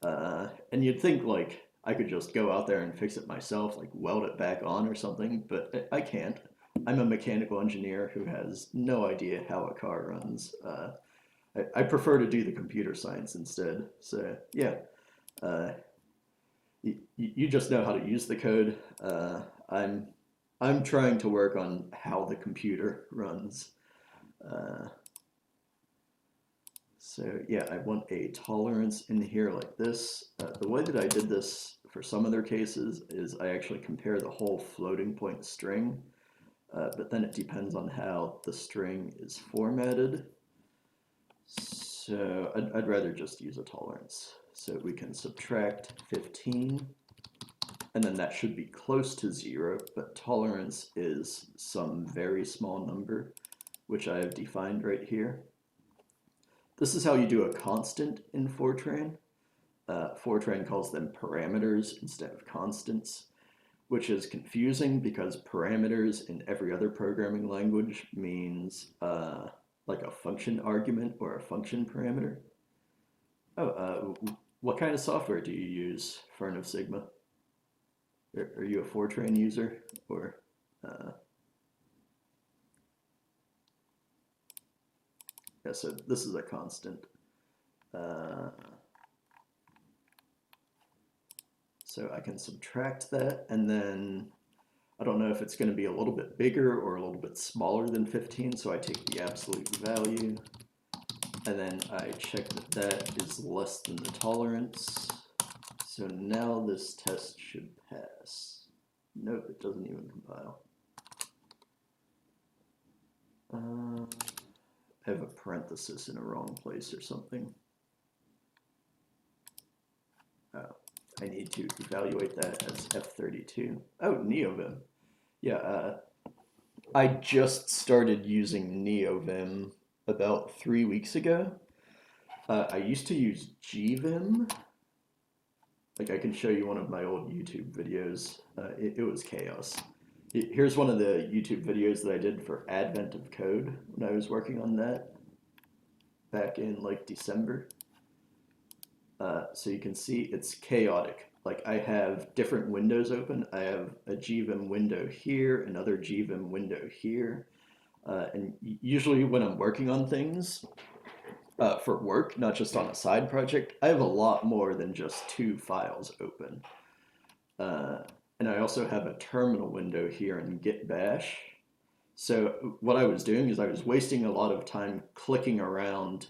And you'd think like I could just go out there and fix it myself, like weld it back on or something, but I can't. I'm a mechanical engineer who has no idea how a car runs. I prefer to do the computer science instead. So yeah, uh, you just know how to use the code. I'm trying to work on how the computer runs. Uh, so yeah, I want a tolerance in here like this. The way that I did this for some other cases is I actually compare the whole floating point string, but then it depends on how the string is formatted. So I'd rather just use a tolerance. So we can subtract 15, and then that should be close to 0, but tolerance is some very small number, which I have defined right here. This is how you do a constant in Fortran. Fortran calls them parameters instead of constants, which is confusing because parameters in every other programming language means like a function argument or a function parameter. Oh, what kind of software do you use for N of Sigma? Are you a Fortran user or? Yeah, so this is a constant. So I can subtract that, and then I don't know if it's going to be a little bit bigger or a little bit smaller than 15, so I take the absolute value, and then I check that that is less than the tolerance. So now this test should pass. Nope, it doesn't even compile. I have a parenthesis in a wrong place or something. Oh, I need to evaluate that as F32. Oh, NeoVim. Yeah, I just started using NeoVim about 3 weeks ago. I used to use GVim. Like I can show you one of my old YouTube videos. It was chaos. Here's one of the YouTube videos that I did for Advent of Code when I was working on that back in like December. So you can see it's chaotic. Like I have different windows open. I have a GVim window here, another GVim window here. And usually when I'm working on things for work, not just on a side project, I have a lot more than just 2 files open. And I also have a terminal window here in Git Bash. So what I was doing is I was wasting a lot of time clicking around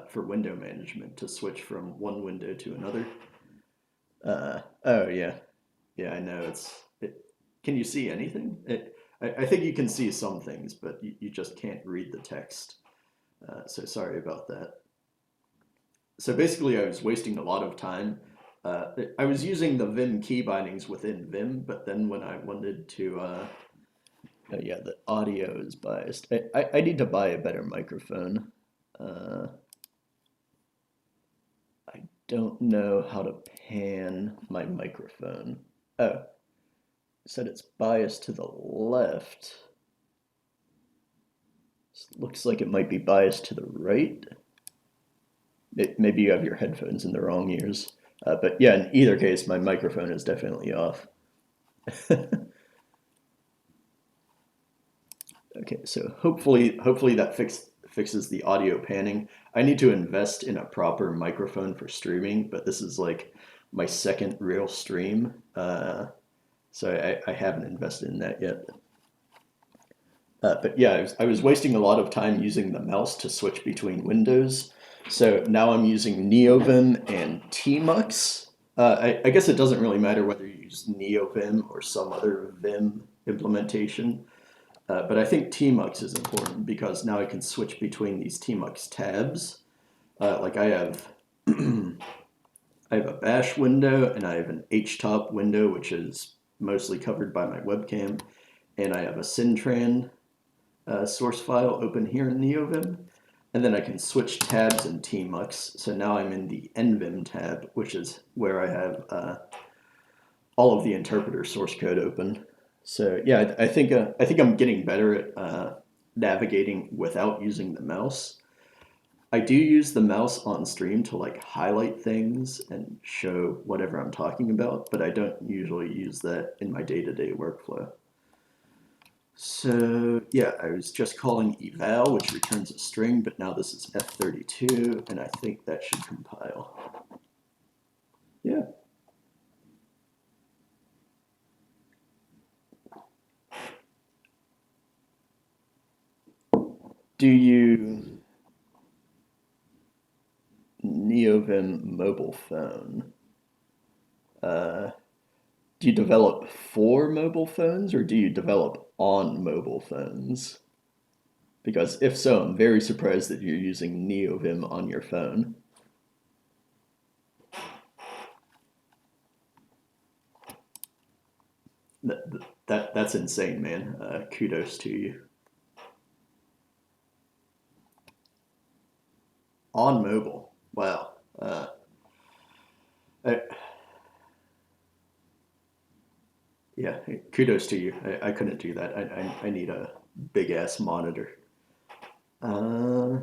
for window management to switch from one window to another. Oh yeah, yeah. I know can you see anything? I think you can see some things, but you just can't read the text. So sorry about that. So basically, I was wasting a lot of time. I was using the Vim key bindings within Vim, but then when I wanted to, oh yeah, the audio is biased. I need to buy a better microphone. Uh, I don't know how to pan my microphone. Oh, it said it's biased to the left. Looks like it might be biased to the right. Maybe you have your headphones in the wrong ears. But yeah, in either case, my microphone is definitely off. Okay, so hopefully that fixes the audio panning. I need to invest in a proper microphone for streaming, but this is like my second real stream, so I haven't invested in that yet. But yeah, I was wasting a lot of time using the mouse to switch between windows. So now I'm using NeoVim and Tmux. I guess it doesn't really matter whether you use NeoVim or some other Vim implementation. But I think Tmux is important because now I can switch between these Tmux tabs. Like I have, I have a bash window and I have an htop window, which is mostly covered by my webcam, and I have a syntran source file open here in NeoVim, and then I can switch tabs in Tmux. So now I'm in the nvim tab, which is where I have all of the interpreter source code open. So yeah, I think I'm getting better at navigating without using the mouse. I do use the mouse on stream to like highlight things and show whatever I'm talking about, but I don't usually use that in my day-to-day workflow. So yeah, I was just calling eval, which returns a string, but now this is F32, and I think that should compile. Yeah. Do you NeoVim mobile phone? Uh, do you develop for mobile phones or do you develop on mobile phones? Because if so, I'm very surprised that you're using NeoVim on your phone. That's insane, man. Kudos to you. On mobile. Wow. I, yeah, kudos to you. I couldn't do that. I need a big ass monitor. Uh,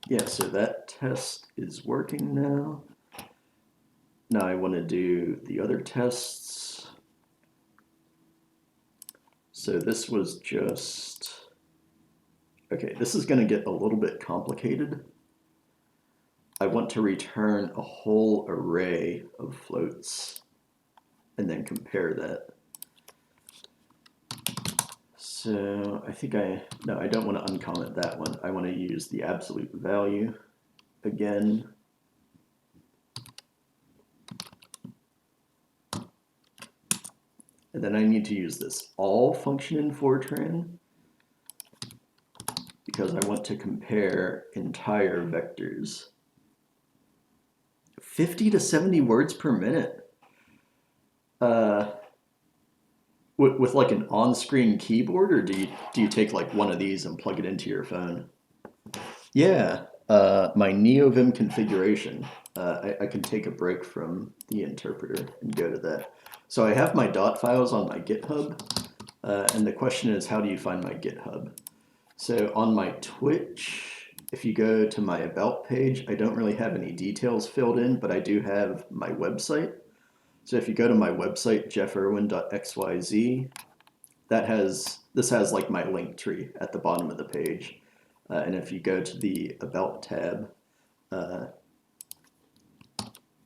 yeah, so that test is working now. Now I want to do the other tests. So this was just, okay, this is going to get a little bit complicated. I want to return a whole array of floats and then compare that. So I think no, I don't want to uncomment that one. I want to use the absolute value again. And then I need to use this all function in Fortran because I want to compare entire vectors. 50 to 70 words per minute. With like an on-screen keyboard, or do you take like one of these and plug it into your phone? Yeah, my NeoVim configuration. I can take a break from the interpreter and go to that. So I have my dot files on my GitHub, and the question is, how do you find my GitHub? So on my Twitch, if you go to my About page, I don't really have any details filled in, but I do have my website. So if you go to my website, jeffirwin.xyz, this has like my link tree at the bottom of the page. And if you go to the About tab,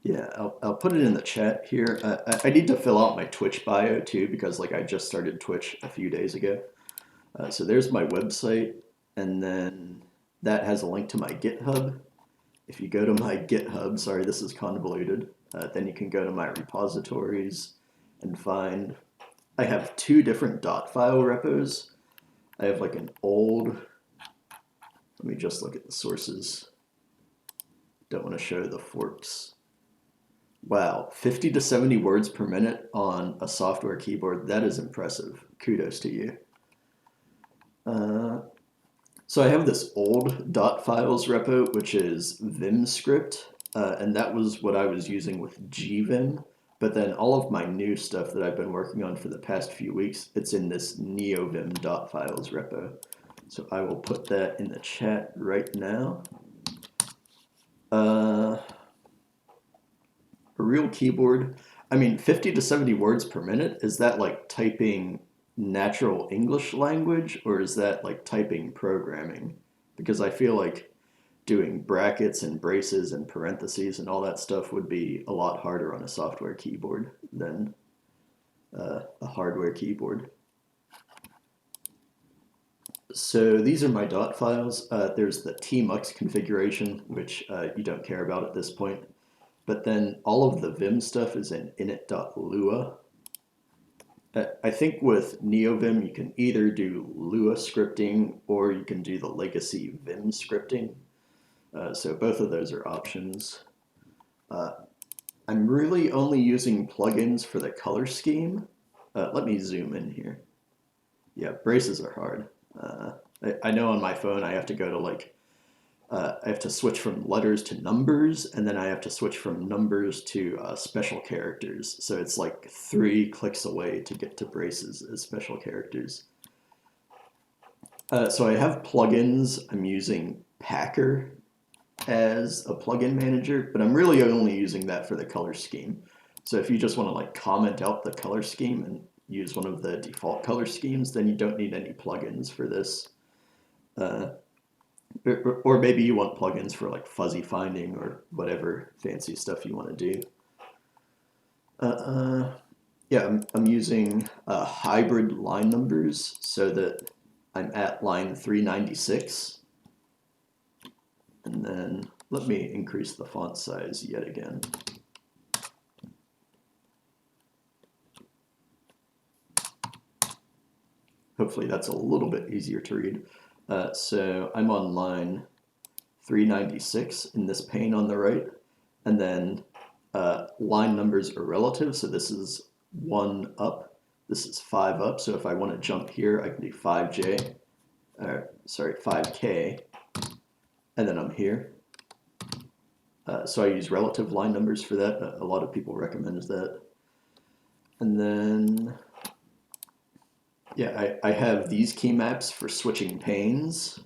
yeah, I'll put it in the chat here. I need to fill out my Twitch bio too, because like I just started Twitch a few days ago. So there's my website, and then that has a link to my GitHub. if you go to my GitHub, sorry, this is convoluted, then you can go to my repositories and find, I have 2 different .file repos. I have like an old, let me just look at the sources. Don't want to show the forks. Wow, 50 to 70 words per minute on a software keyboard. That is impressive. Kudos to you. So I have this old .files repo, which is Vim script, and that was what I was using with gvim. But then all of my new stuff that I've been working on for the past few weeks, it's in this neovim.files repo. So I will put that in the chat right now. A real keyboard, I mean, 50 to 70 words per minute, is that like typing natural English language, or is that like typing programming? Because I feel like doing brackets and braces and parentheses and all that stuff would be a lot harder on a software keyboard than a hardware keyboard. So these are my dot files. There's the tmux configuration, which you don't care about at this point. But then all of the Vim stuff is in init.lua. I think with NeoVim, you can either do Lua scripting or you can do the legacy Vim scripting. So both of those are options. I'm really only using plugins for the color scheme. Let me zoom in here. Yeah, braces are hard. I know on my phone I have to go to like, I have to switch from letters to numbers, and then I have to switch from numbers to special characters. So it's like 3 clicks away to get to braces as special characters. So I have plugins. I'm using Packer as a plugin manager, but I'm really only using that for the color scheme. So if you just want to like comment out the color scheme and use one of the default color schemes, then you don't need any plugins for this. Or maybe you want plugins for like fuzzy finding or whatever fancy stuff you want to do. Yeah, I'm using hybrid line numbers so that I'm at line 396. And then let me increase the font size yet again. Hopefully that's a little bit easier to read. So I'm on line 396 in this pane on the right, and then line numbers are relative, so this is 1 up, this is 5 up, so if I want to jump here, I can do 5J, sorry, 5K, and then I'm here. So I use relative line numbers for that. A lot of people recommend that. And then, yeah, I have these key maps for switching panes.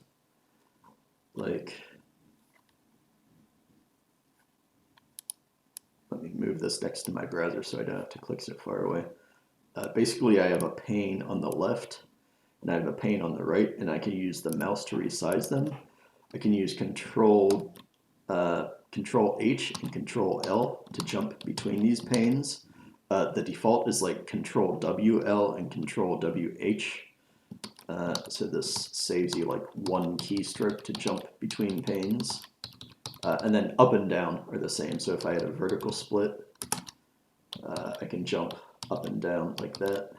Like, let me move this next to my browser so I don't have to click so far away. Basically, I have a pane on the left, and I have a pane on the right, and I can use the mouse to resize them. I can use Control H and Control L to jump between these panes. The default is like Control WL and Control WH. So this saves you like 1 keystroke to jump between panes. And then up and down are the same. So if I had a vertical split, I can jump up and down like that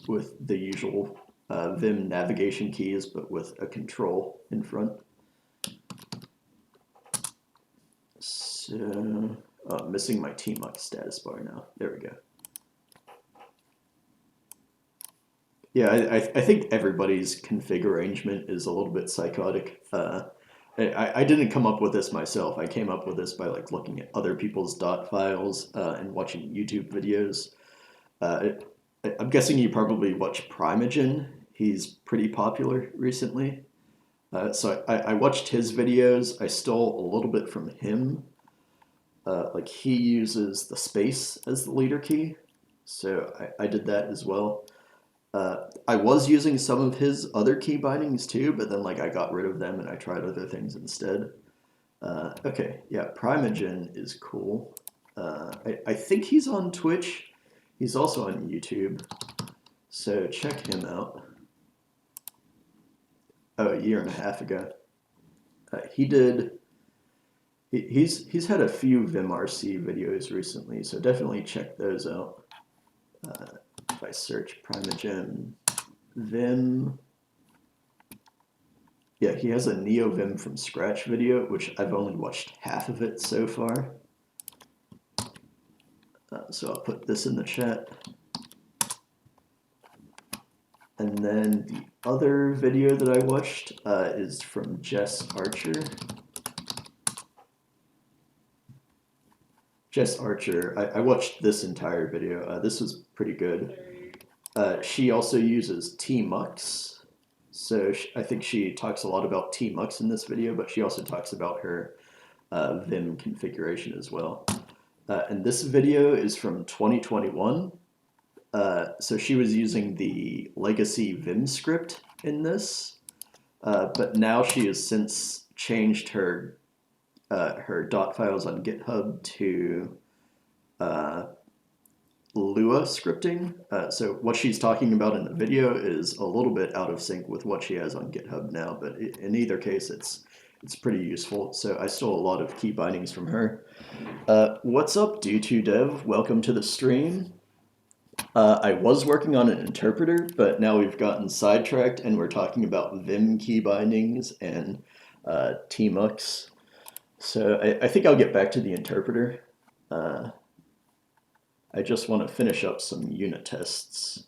with the usual Vim navigation keys, but with a control in front. So, missing my tmux status bar now. There we go. Yeah, I think everybody's config arrangement is a little bit psychotic. I didn't come up with this myself. I came up with this by like looking at other people's dot files and watching YouTube videos. I'm guessing you probably watch Primogen. He's pretty popular recently. So I watched his videos. I stole a little bit from him. Like he uses the space as the leader key. So I did that as well. I was using some of his other key bindings too, but then like I got rid of them and I tried other things instead. Okay, yeah, Primogen is cool. I think he's on Twitch. He's also on YouTube, so check him out. Oh, a year and a half ago. He did He's had a few VimRC videos recently, so definitely check those out. If I search Primogen Vim, yeah, he has a NeoVim from scratch video, which I've only watched half of it so far. So I'll put this in the chat. And then the other video that I watched is from Jess Archer. Jess Archer, I watched this entire video. This was pretty good. She also uses tmux. So I think she talks a lot about tmux in this video, but she also talks about her Vim configuration as well. And this video is from 2021. So she was using the legacy Vim script in this, but now she has since changed her dot files on GitHub to Lua scripting. So what she's talking about in the video is a little bit out of sync with what she has on GitHub now, but in either case, it's pretty useful. So I stole a lot of key bindings from her. What's up, D2Dev? Welcome to the stream. I was working on an interpreter, but now we've gotten sidetracked and we're talking about Vim key bindings and tmux. So I think I'll get back to the interpreter. I just want to finish up some unit tests.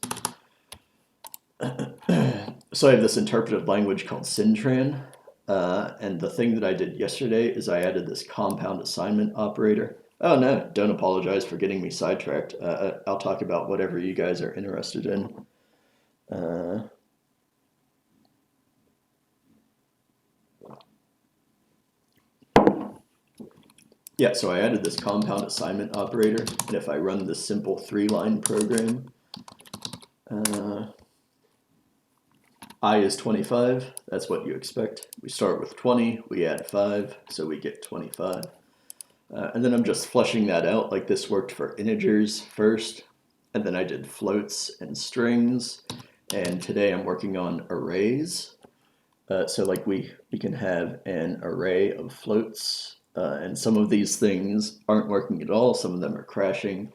So I have this interpreted language called syntran, and the thing that I did yesterday is I added this compound assignment operator. Oh no, don't apologize for getting me sidetracked. I'll talk about whatever you guys are interested in. Yeah, so I added this compound assignment operator, and if I run this simple 3-line program, I is 25, that's what you expect. We start with 20, we add 5, so we get 25. And then I'm just fleshing that out, like this worked for integers first, and then I did floats and strings, and today I'm working on arrays. So like we can have an array of floats, and some of these things aren't working at all, some of them are crashing,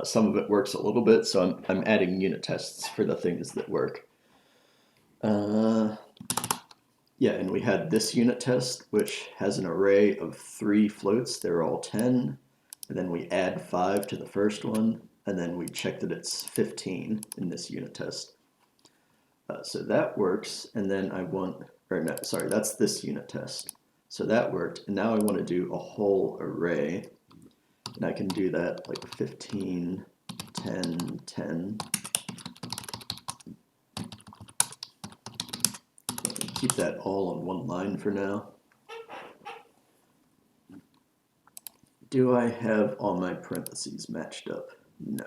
some of it works a little bit, so I'm adding unit tests for the things that work. Yeah, and we had this unit test, which has an array of 3 floats. They're all 10. And then we add 5 to the first one, and then we check that it's 15 in this unit test. So that works, and then I want, or no, sorry, that's this unit test. So that worked, and now I want to do a whole array. And I can do that like 15, 10, 10. Keep that all on one line for now. Do I have all my parentheses matched up? No.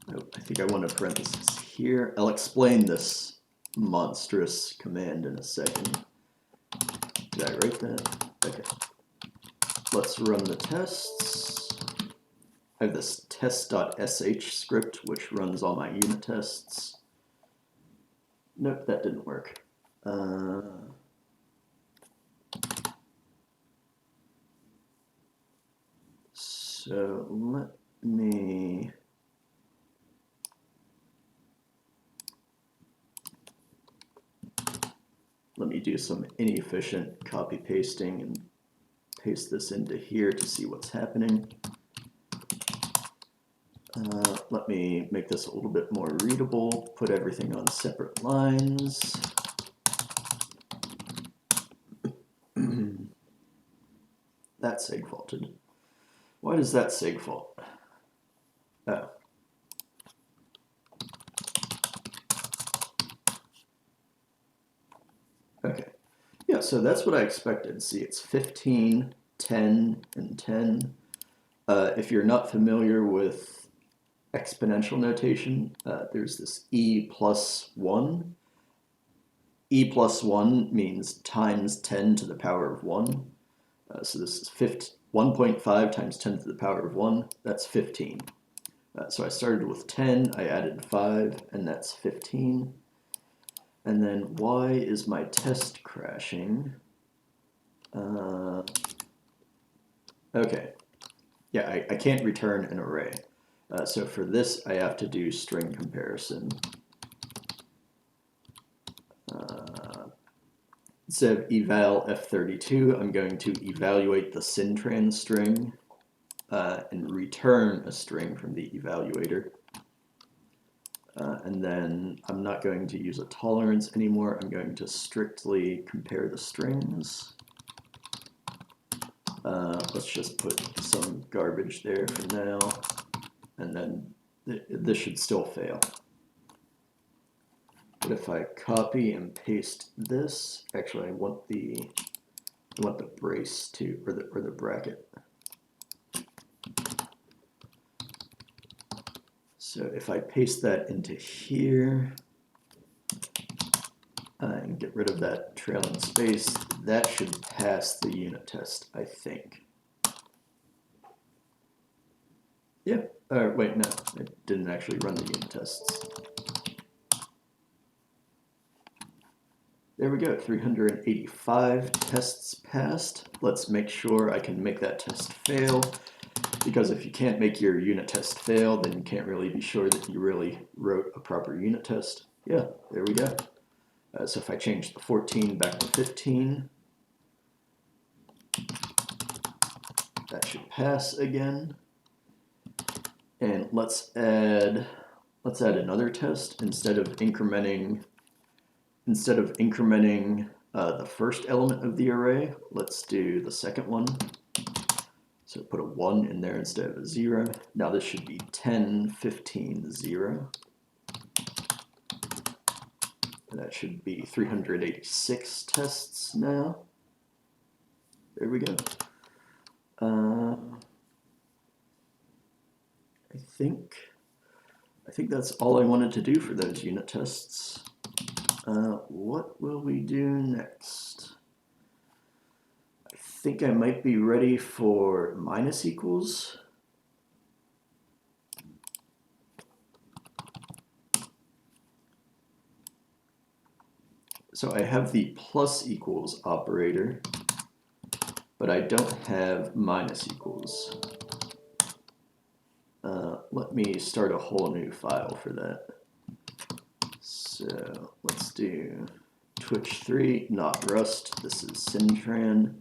Nope, I think I want a parenthesis here. I'll explain this monstrous command in a second. Did I write that? Okay. Let's run the tests. I have this test.sh script which runs all my unit tests. Nope, that didn't work. So let me do some inefficient copy pasting and paste this into here to see what's happening. Let me make this a little bit more readable, put everything on separate lines. That sig faulted. Why does that sig fault? Oh. Okay. Yeah, so that's what I expected. See, it's 15, 10, and 10. If you're not familiar with exponential notation, there's this e plus 1. E plus 1 means times 10 to the power of 1. So this is 1.5 times 10 to the power of 1. That's 15. So I started with 10, I added 5, and that's 15. And then why is my test crashing? Okay. Yeah, I can't return an array. So for this, I have to do string comparison. Instead of eval f32, I'm going to evaluate the syntran string and return a string from the evaluator. And then I'm not going to use a tolerance anymore. I'm going to strictly compare the strings. Let's just put some garbage there for now. And then this should still fail. But if I copy and paste this, actually I want the brace to, or the bracket. So if I paste that into here and get rid of that trailing space, that should pass the unit test, I think. Yeah, wait, no, it didn't actually run the unit tests. There we go, 385 tests passed. Let's make sure I can make that test fail, because if you can't make your unit test fail, then you can't really be sure that you really wrote a proper unit test. Yeah, there we go. So if I change the 14 back to 15, that should pass again. And let's add another test. Instead of incrementing the first element of the array, let's do the second one. So put a 1 in there instead of a 0. Now this should be 10, 15, 0. And that should be 386 tests now. There we go. I think that's all I wanted to do for those unit tests. What will we do next? I think I might be ready for minus equals. So I have the plus equals operator, but I don't have minus equals. Let me start a whole new file for that. So let's do Twitch3, not Rust. This is syntran.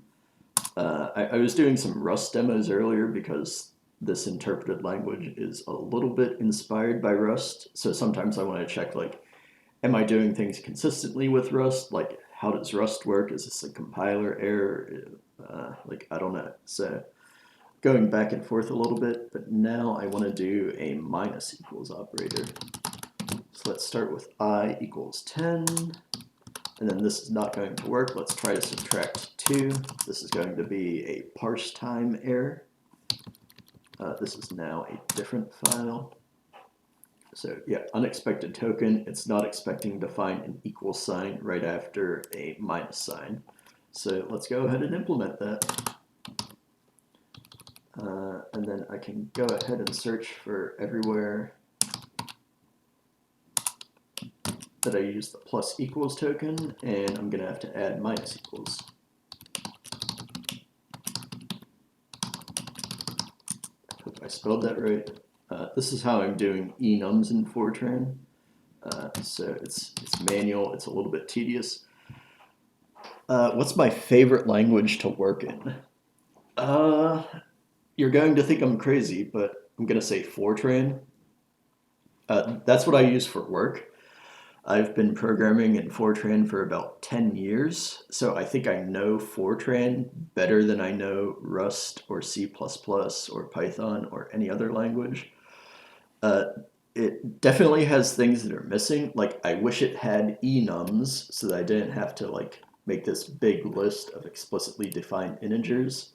I was doing some Rust demos earlier because this interpreted language is a little bit inspired by Rust. So sometimes I want to check, like, am I doing things consistently with Rust? Like, how does Rust work? Is this a compiler error? Like, I don't know. So going back and forth a little bit, but now I want to do a minus equals operator. So let's start with I equals 10, and then this is not going to work. Let's try to subtract 2. This is going to be a parse time error. This is now a different file. So yeah, unexpected token, it's not expecting to find an equal sign right after a minus sign. So let's go ahead and implement that. And then I can go ahead and search for everywhere that I use the plus equals token, and I'm going to have to add minus equals. I hope I spelled that right. This is how I'm doing enums in Fortran. So it's manual, it's a little bit tedious. What's my favorite language to work in? You're going to think I'm crazy, but I'm going to say Fortran. That's what I use for work. I've been programming in Fortran for about 10 years, so I think I know Fortran better than I know Rust or C++ or Python or any other language. It definitely has things that are missing. Like, I wish it had enums so that I didn't have to, like, make this big list of explicitly defined integers.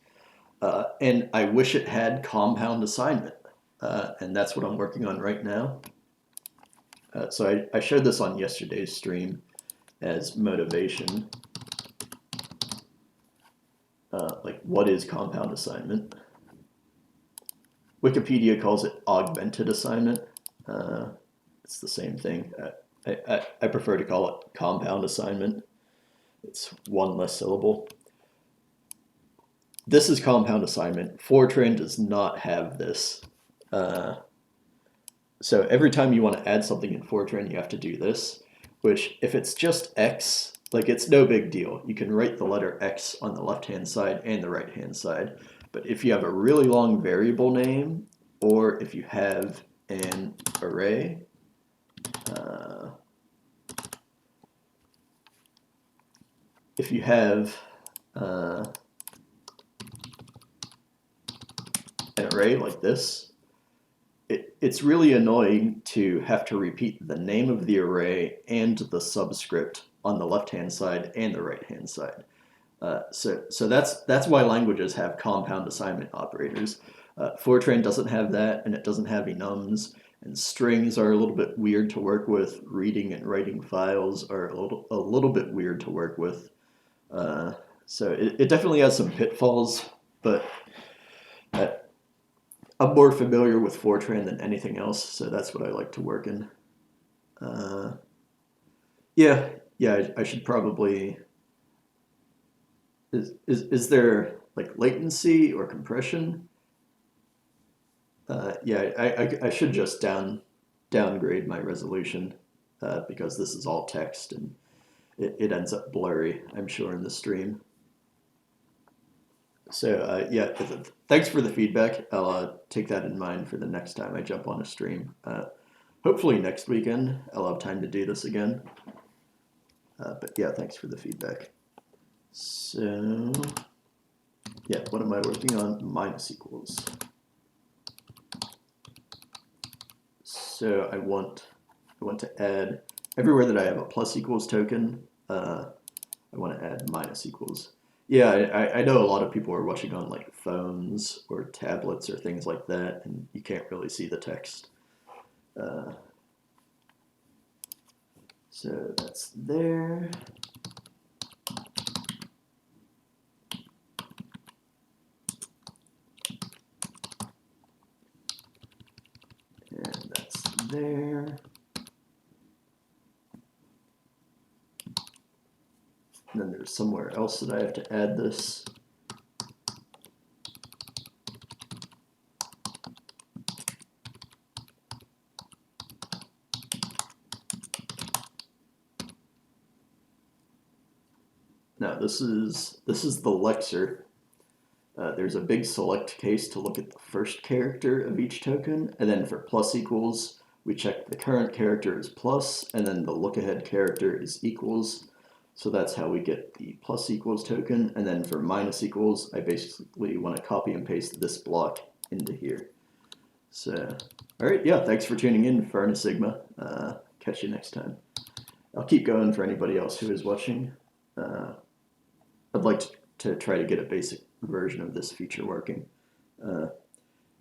And I wish it had compound assignment. And that's what I'm working on right now. So I showed this on yesterday's stream as motivation. Like, what is compound assignment? Wikipedia calls it augmented assignment. It's the same thing. I prefer to call it compound assignment. It's one less syllable. This is compound assignment. Fortran does not have this. So every time you want to add something in Fortran, you have to do this, which if it's just X, like it's no big deal. You can write the letter X on the left-hand side and the right-hand side. But if you have a really long variable name, or if you have an array, if you have an array like this, it's really annoying to have to repeat the name of the array and the subscript on the left-hand side and the right-hand side. So that's why languages have compound assignment operators. Fortran doesn't have that, and it doesn't have enums, and strings are a little bit weird to work with. Reading and writing files are a little bit weird to work with. So it definitely has some pitfalls, but I'm more familiar with Fortran than anything else, so that's what I like to work in. Yeah, I should probably. Is there like latency or compression? Yeah, I should just downgrade my resolution because this is all text and it ends up blurry, I'm sure, in the stream. So yeah, thanks for the feedback. I'll take that in mind for the next time I jump on a stream. Hopefully next weekend I'll have time to do this again. But yeah, thanks for the feedback. So yeah, what am I working on? Minus equals. So I want to add, everywhere that I have a plus equals token, I want to add minus equals. Yeah, I know a lot of people are watching on like phones or tablets or things like that, and you can't really see the text. So that's there. And that's there. And then there's somewhere else that I have to add this. Now this is the lexer. There's a big select case to look at the first character of each token, and then for plus equals, we check the current character is plus, and then the look ahead character is equals. So that's how we get the plus equals token. And then for minus equals, I basically want to copy and paste this block into here. So, all right, yeah, thanks for tuning in, Farna Sigma. Catch you next time. I'll keep going for anybody else who is watching. I'd like to try to get a basic version of this feature working.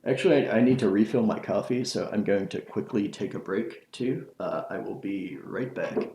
Actually, I need to refill my coffee, so I'm going to quickly take a break too. I will be right back.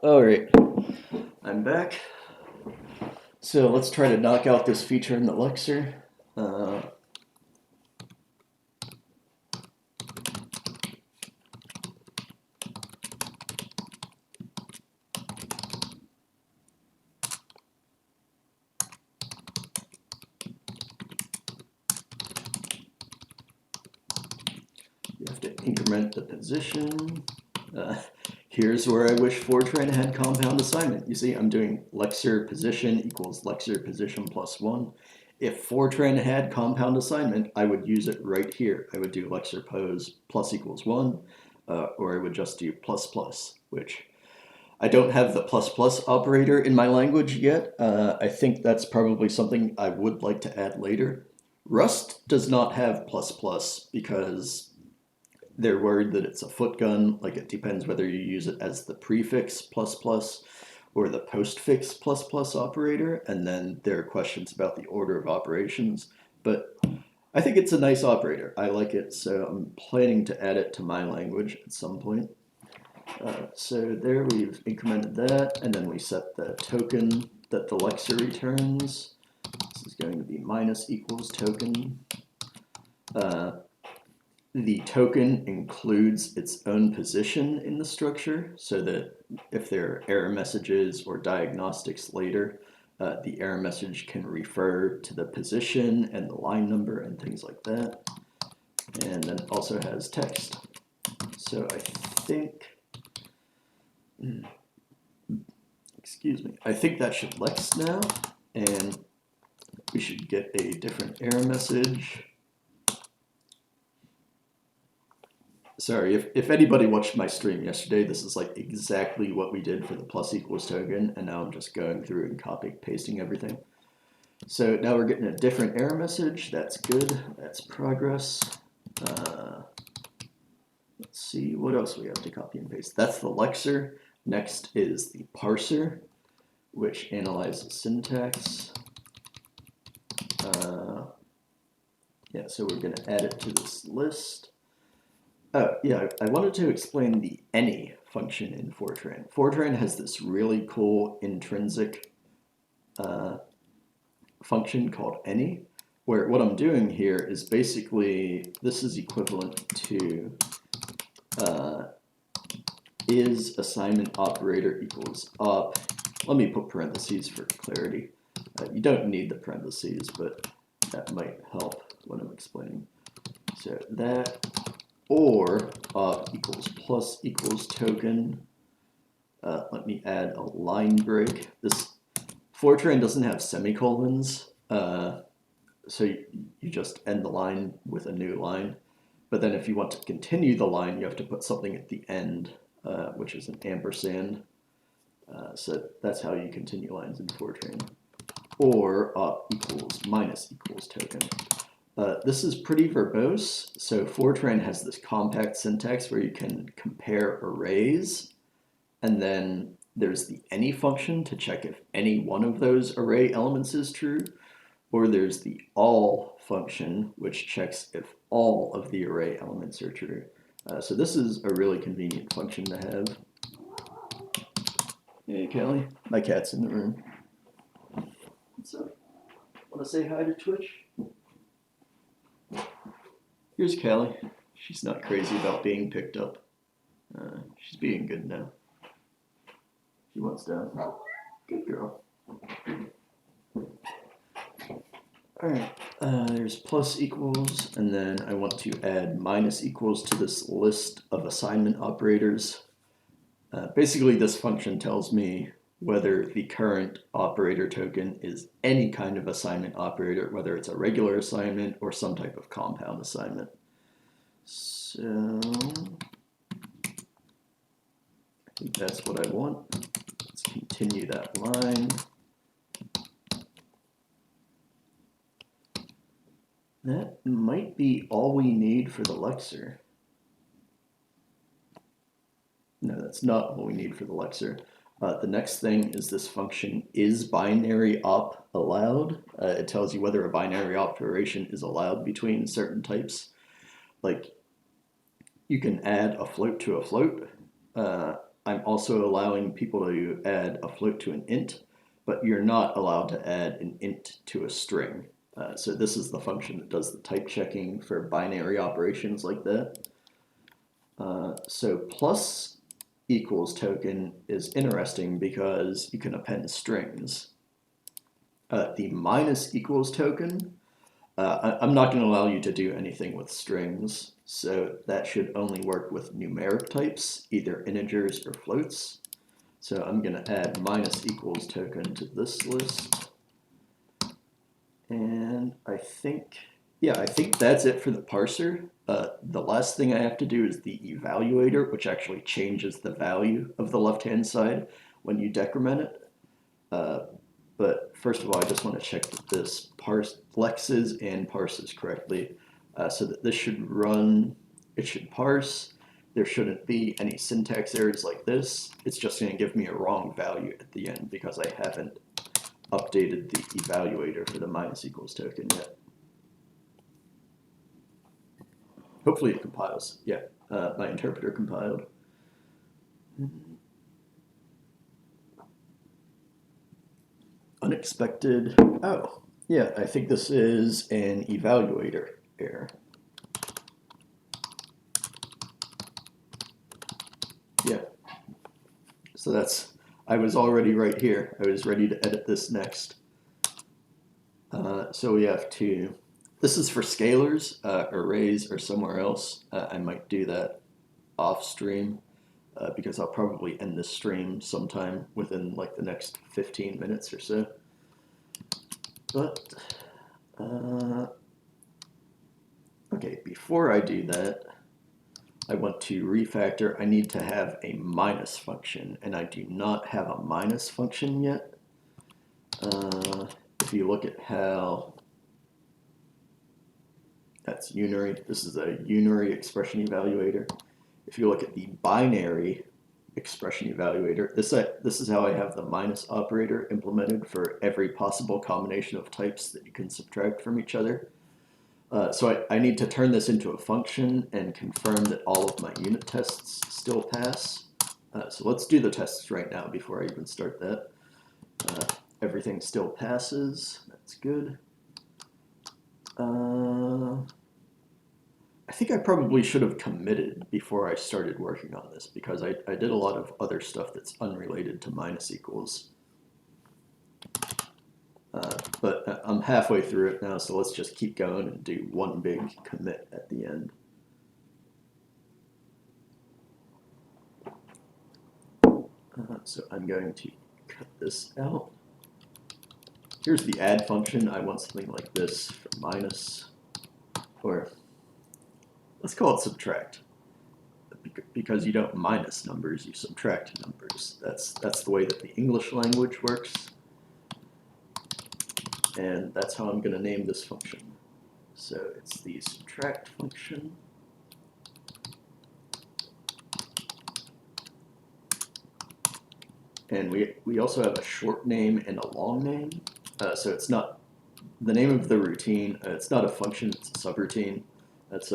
All right, I'm back. So let's try to knock out this feature in the lexer. You have to increment the position. Here's where I wish Fortran had compound assignment. You see, I'm doing lexer position equals lexer position plus 1. If Fortran had compound assignment, I would use it right here. I would do lexer pos plus equals 1, or I would just do plus plus, which I don't have the plus plus operator in my language yet. I think that's probably something I would like to add later. Rust does not have plus plus because they're worried that it's a foot gun. Like, it depends whether you use it as the prefix plus plus or the postfix plus plus operator, and then there are questions about the order of operations. But I think it's a nice operator. I like it, so I'm planning to add it to my language at some point. So there we've incremented that, and then we set the token that the lexer returns. This is going to be minus equals token. The token includes its own position in the structure, so that if there are error messages or diagnostics later, the error message can refer to the position and the line number and things like that. And then it also has text. So I think, excuse me, I think that should lex now, and we should get a different error message. Sorry, if anybody watched my stream yesterday, this is like exactly what we did for the plus equals token, and now I'm just going through and copy pasting everything. So now we're getting a different error message. That's good. That's progress. Let's see what else we have to copy and paste. That's the lexer. Next is the parser, which analyzes syntax. Yeah, so we're going to add it to this list. Oh, yeah, I wanted to explain the any function in Fortran. Fortran has this really cool intrinsic function called any, where what I'm doing here is basically, this is equivalent to is assignment operator equals op. Let me put parentheses for clarity. You don't need the parentheses, but that might help when I'm explaining. So that, or op equals plus equals token. Let me add a line break. This Fortran doesn't have semicolons, so you just end the line with a new line. But then if you want to continue the line, you have to put something at the end, which is an ampersand. So that's how you continue lines in Fortran. Or op equals minus equals token. This is pretty verbose. So Fortran has this compact syntax where you can compare arrays, and then there's the any function to check if any one of those array elements is true, or there's the all function, which checks if all of the array elements are true. So this is a really convenient function to have. Hey, Kelly. My cat's in the room. What's up? Want to say hi to Twitch? Here's Callie. She's not crazy about being picked up. She's being good now. She wants down. Good girl. Alright, there's plus equals, and then I want to add minus equals to this list of assignment operators. Basically, this function tells me whether the current operator token is any kind of assignment operator, whether it's a regular assignment or some type of compound assignment. So I think that's what I want. Let's continue that line. That might be all we need for the lexer. No, that's not all we need for the lexer. The next thing is this function is binary op allowed. It tells you whether a binary operation is allowed between certain types. Like, you can add a float to a float. I'm also allowing people to add a float to an int, but you're not allowed to add an int to a string. So this is the function that does the type checking for binary operations like that. So plus equals token is interesting because you can append strings. The minus equals token, I'm not going to allow you to do anything with strings. So that should only work with numeric types, either integers or floats. So I'm going to add minus equals token to this list. And I think that's it for the parser. The last thing I have to do is the evaluator, which actually changes the value of the left-hand side when you decrement it. But first of all, I just want to check that this flexes and parses correctly, so that this should run, it should parse. There shouldn't be any syntax errors like this. It's just going to give me a wrong value at the end because I haven't updated the evaluator for the minus equals token yet. Hopefully it compiles. Yeah, my interpreter compiled. Unexpected. Oh, yeah, I think this is an evaluator error. Yeah. So that's, I was already right here. I was ready to edit this next. So we have to, this is for scalars, arrays, or somewhere else. I might do that off stream because I'll probably end this stream sometime within like the next 15 minutes or so. But, okay, before I do that, I want to refactor. I need to have a minus function, and I do not have a minus function yet. If you look at how that's unary, this is a unary expression evaluator. If you look at the binary expression evaluator, this is how I have the minus operator implemented for every possible combination of types that you can subtract from each other. So I need to turn this into a function and confirm that all of my unit tests still pass. So let's do the tests right now before I even start that. Everything still passes. That's good. I think I probably should have committed before I started working on this because I did a lot of other stuff that's unrelated to minus equals. But I'm halfway through it now, so let's just keep going and do one big commit at the end. So I'm going to cut this out. Here's the add function. I want something like this for minus, or let's call it subtract. Because you don't minus numbers, you subtract numbers. That's the way that the English language works. And that's how I'm going to name this function. So it's the subtract function. And we also have a short name and a long name. So it's not the name of the routine. It's not a function, it's a subroutine. That's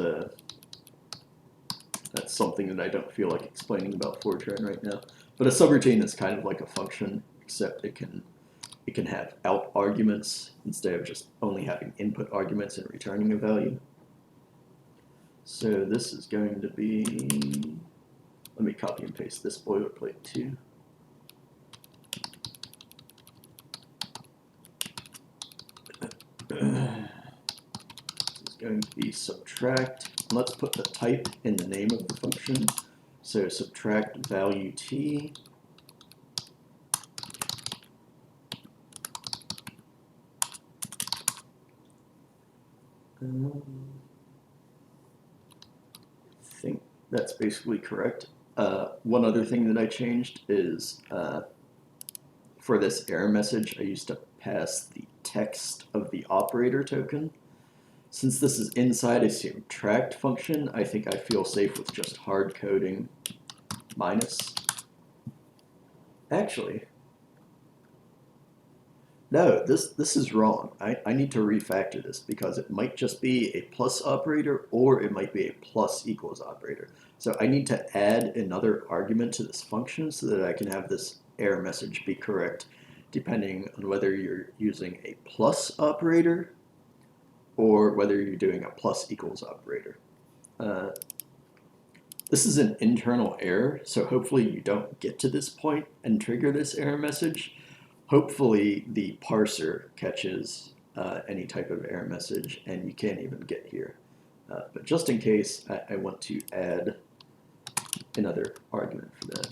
something that I don't feel like explaining about Fortran right now. But a subroutine is kind of like a function, except it can have out arguments instead of just only having input arguments and returning a value. So this is going to be, let me copy and paste this boilerplate too. This is going to be subtract. Let's put the type in the name of the function. So subtract value t. I think that's basically correct. One other thing that I changed is for this error message, I used to pass the text of the operator token. Since this is inside a subtract function, I think I feel safe with just hard coding minus. Actually, no, this is wrong. I need to refactor this because it might just be a plus operator or it might be a plus equals operator. So I need to add another argument to this function so that I can have this error message be correct depending on whether you're using a plus operator or whether you're doing a plus equals operator. This is an internal error, so hopefully you don't get to this point and trigger this error message. Hopefully the parser catches any type of error message and you can't even get here. But just in case, I want to add another argument for that.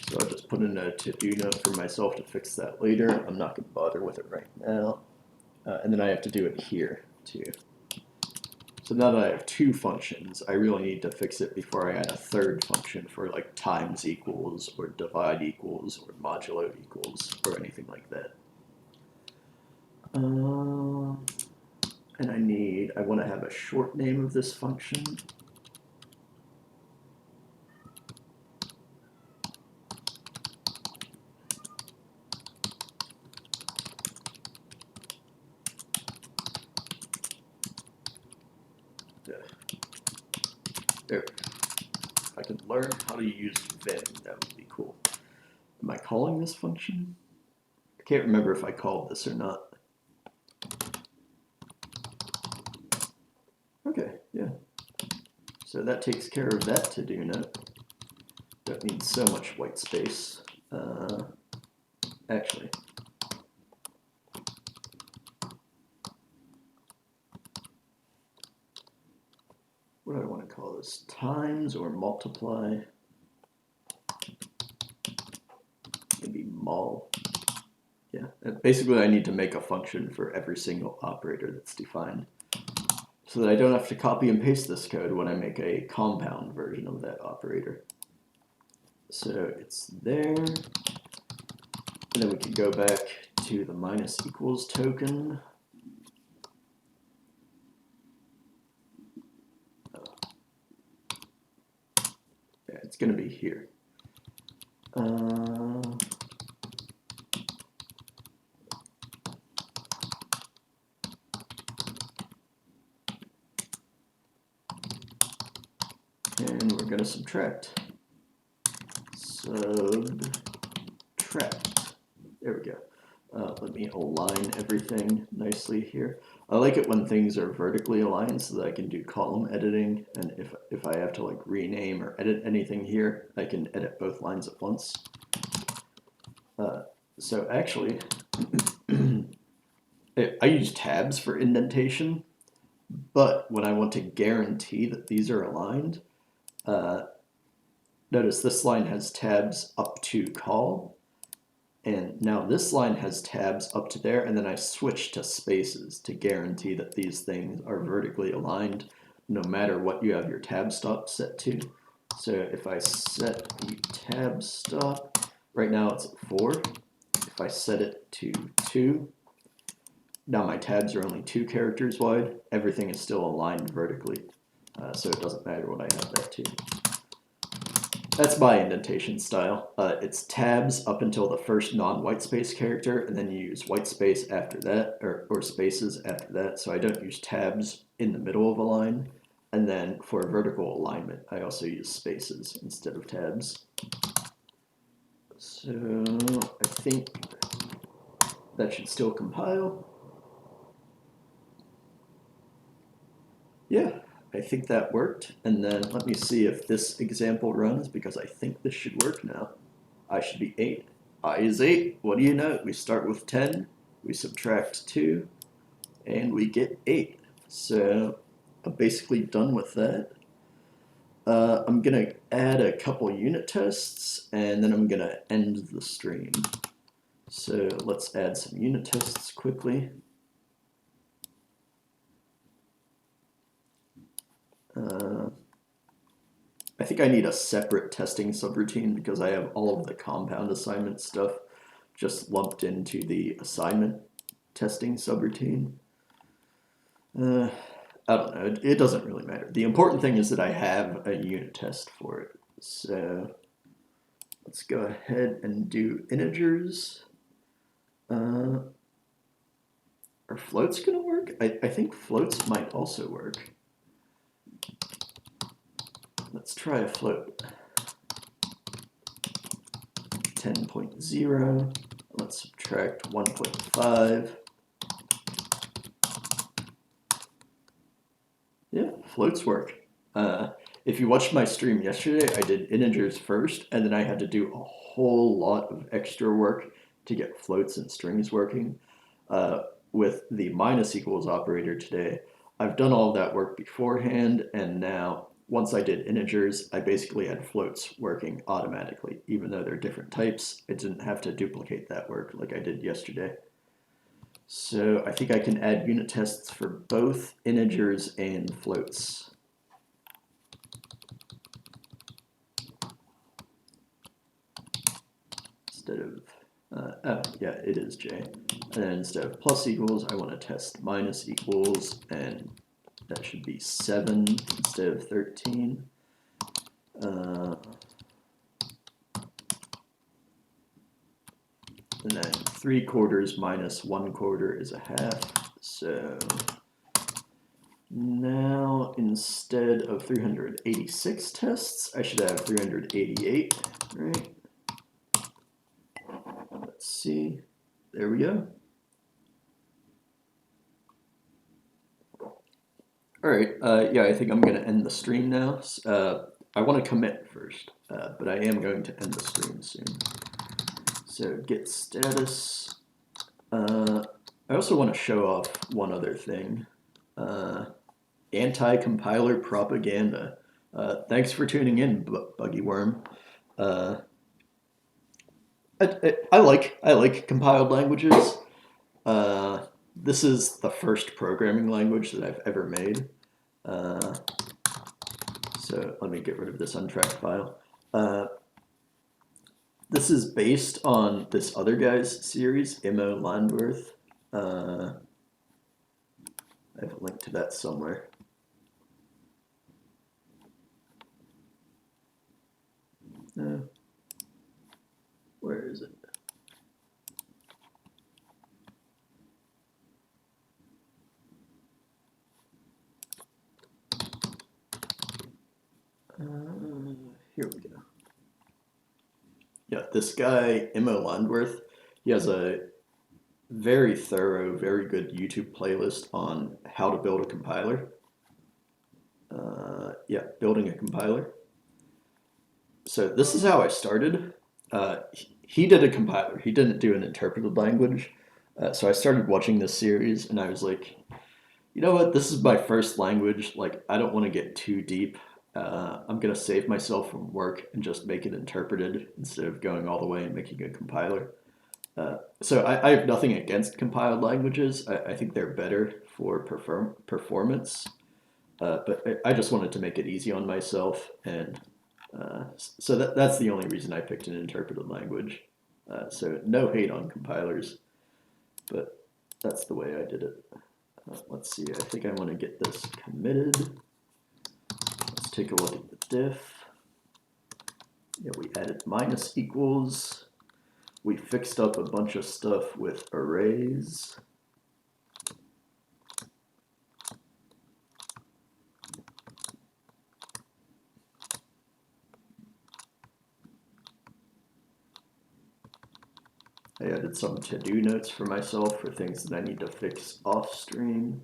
So I'll just put in a to-do note for myself to fix that later. I'm not going to bother with it right now. And then I have to do it here too. So now that I have two functions, I really need to fix it before I add a third function for like times equals or divide equals or modulo equals or anything like that. And I want to have a short name of this function. There. If I could learn how to use Vim, that would be cool. Am I calling this function? I can't remember if I called this or not. Okay, yeah. So that takes care of that to-do note. Don't need so much white space. Actually, what do I want to call this? Times or multiply? Maybe mul. Yeah, basically I need to make a function for every single operator that's defined so that I don't have to copy and paste this code when I make a compound version of that operator. So it's there, and then we can go back to the minus equals token. Yeah, it's going to be here. And we're going to subtract. Subtract. There we go. Let me align everything nicely here. I like it when things are vertically aligned so that I can do column editing, and if I have to like rename or edit anything here, I can edit both lines at once. So actually, I use tabs for indentation, but when I want to guarantee that these are aligned, notice this line has tabs up to call, and now this line has tabs up to there, and then I switch to spaces to guarantee that these things are vertically aligned no matter what you have your tab stop set to. So if I set the tab stop, right now it's at 4. If I set it to 2, now my tabs are only 2 characters wide. Everything is still aligned vertically, so it doesn't matter what I have that to. That's my indentation style. It's tabs up until the first non-white space character, and then you use white space after that, or spaces after that. So I don't use tabs in the middle of a line. And then for vertical alignment, I also use spaces instead of tabs. So I think that should still compile. Yeah. I think that worked, and then let me see if this example runs, because I think this should work now. I should be 8. I is 8. What do you know? We start with 10, we subtract 2, and we get 8. So I'm basically done with that. I'm going to add a couple unit tests, and then I'm going to end the stream. So let's add some unit tests quickly. I think I need a separate testing subroutine because I have all of the compound assignment stuff just lumped into the assignment testing subroutine. I don't know, it doesn't really matter. The important thing is that I have a unit test for it. So let's go ahead and do integers. Are floats gonna work? I think floats might also work. Let's try a float. 10.0. Let's subtract 1.5. Yeah, floats work. if you watched my stream yesterday, I did integers first, and then I had to do a whole lot of extra work to get floats and strings working. With the minus equals operator today, I've done all of that work beforehand, and now once I did integers, I basically had floats working automatically. Even though they're different types, I didn't have to duplicate that work like I did yesterday. So I think I can add unit tests for both integers and floats. Instead of, oh yeah, it is J. And then instead of plus equals, I want to test minus equals, and that should be 7 instead of 13. And then 3/4 minus 1/4 is a half. So now instead of 386 tests, I should have 388, right? Let's see. There we go. All right. Yeah, I think I'm going to end the stream now. I want to commit first, but I am going to end the stream soon. So git status. I also want to show off one other thing. Anti-compiler propaganda. Thanks for tuning in, Buggy Worm. I like compiled languages. This is the first programming language that I've ever made. So let me get rid of this untracked file. This is based on this other guy's series, Immo Landworth. I have a link to that somewhere. Where is it? Here we go. Yeah, this guy, Immo Landworth, he has a very thorough, very good YouTube playlist on how to build a compiler. Yeah, building a compiler. So this is how I started. He did a compiler. He didn't do an interpreted language. So I started watching this series, and I was like, you know what? This is my first language. Like, I don't want to get too deep. I'm going to save myself from work and just make it interpreted instead of going all the way and making a compiler. So I have nothing against compiled languages. I think they're better for performance. But I just wanted to make it easy on myself, and so that's the only reason I picked an interpreted language. So no hate on compilers, but that's the way I did it. Let's see, I think I want to get this committed. Let's take a look at the diff. Yeah, we added minus equals. We fixed up a bunch of stuff with arrays. I added some to-do notes for myself for things that I need to fix off stream.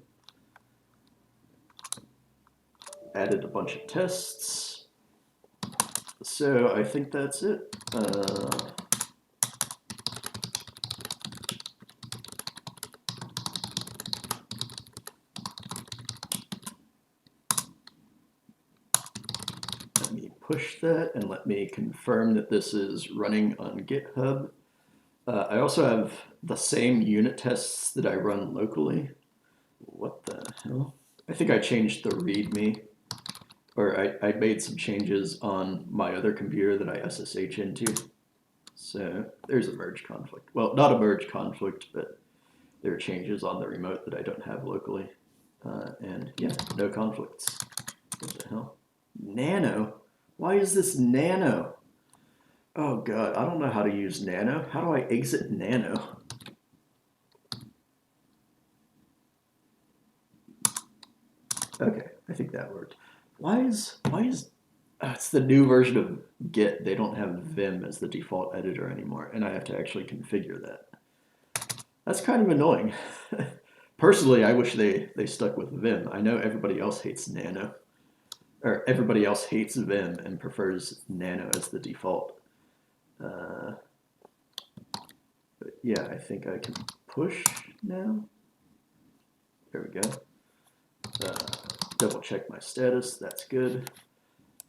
Added a bunch of tests. So I think that's it. Let me push that and let me confirm that this is running on GitHub. I also have the same unit tests that I run locally. What the hell? I think I changed the README, or I made some changes on my other computer that I SSH into. So there's a merge conflict. Well, not a merge conflict, but there are changes on the remote that I don't have locally. And yeah, no conflicts. What the hell? Nano? Why is this nano? Oh god, I don't know how to use nano. How do I exit nano? Okay, I think that worked. Why is it's the new version of Git. They don't have Vim as the default editor anymore, and I have to actually configure that. That's kind of annoying. Personally, I wish they stuck with Vim. I know everybody else hates nano. or everybody else hates Vim and prefers Nano as the default. But yeah, I think I can push now. There we go. Double check my status, that's good.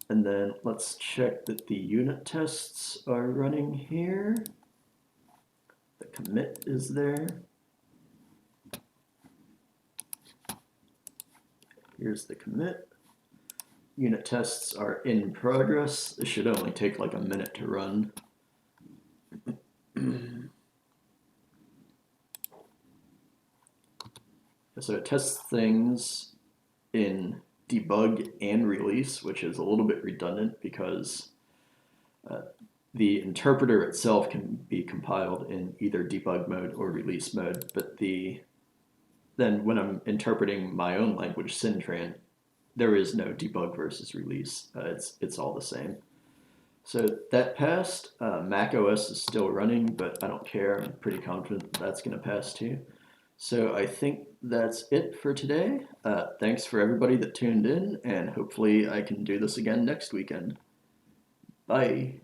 And then let's check that the unit tests are running here. The commit is there. Here's the commit. Unit tests are in progress. This should only take like a minute to run. So it tests things in debug and release, which is a little bit redundant because the interpreter itself can be compiled in either debug mode or release mode, but then when I'm interpreting my own language, syntran, there is no debug versus release. It's all the same. So that passed. Mac OS is still running, but I don't care. I'm pretty confident that's going to pass too. So I think that's it for today. Thanks for everybody that tuned in, and hopefully I can do this again next weekend. Bye.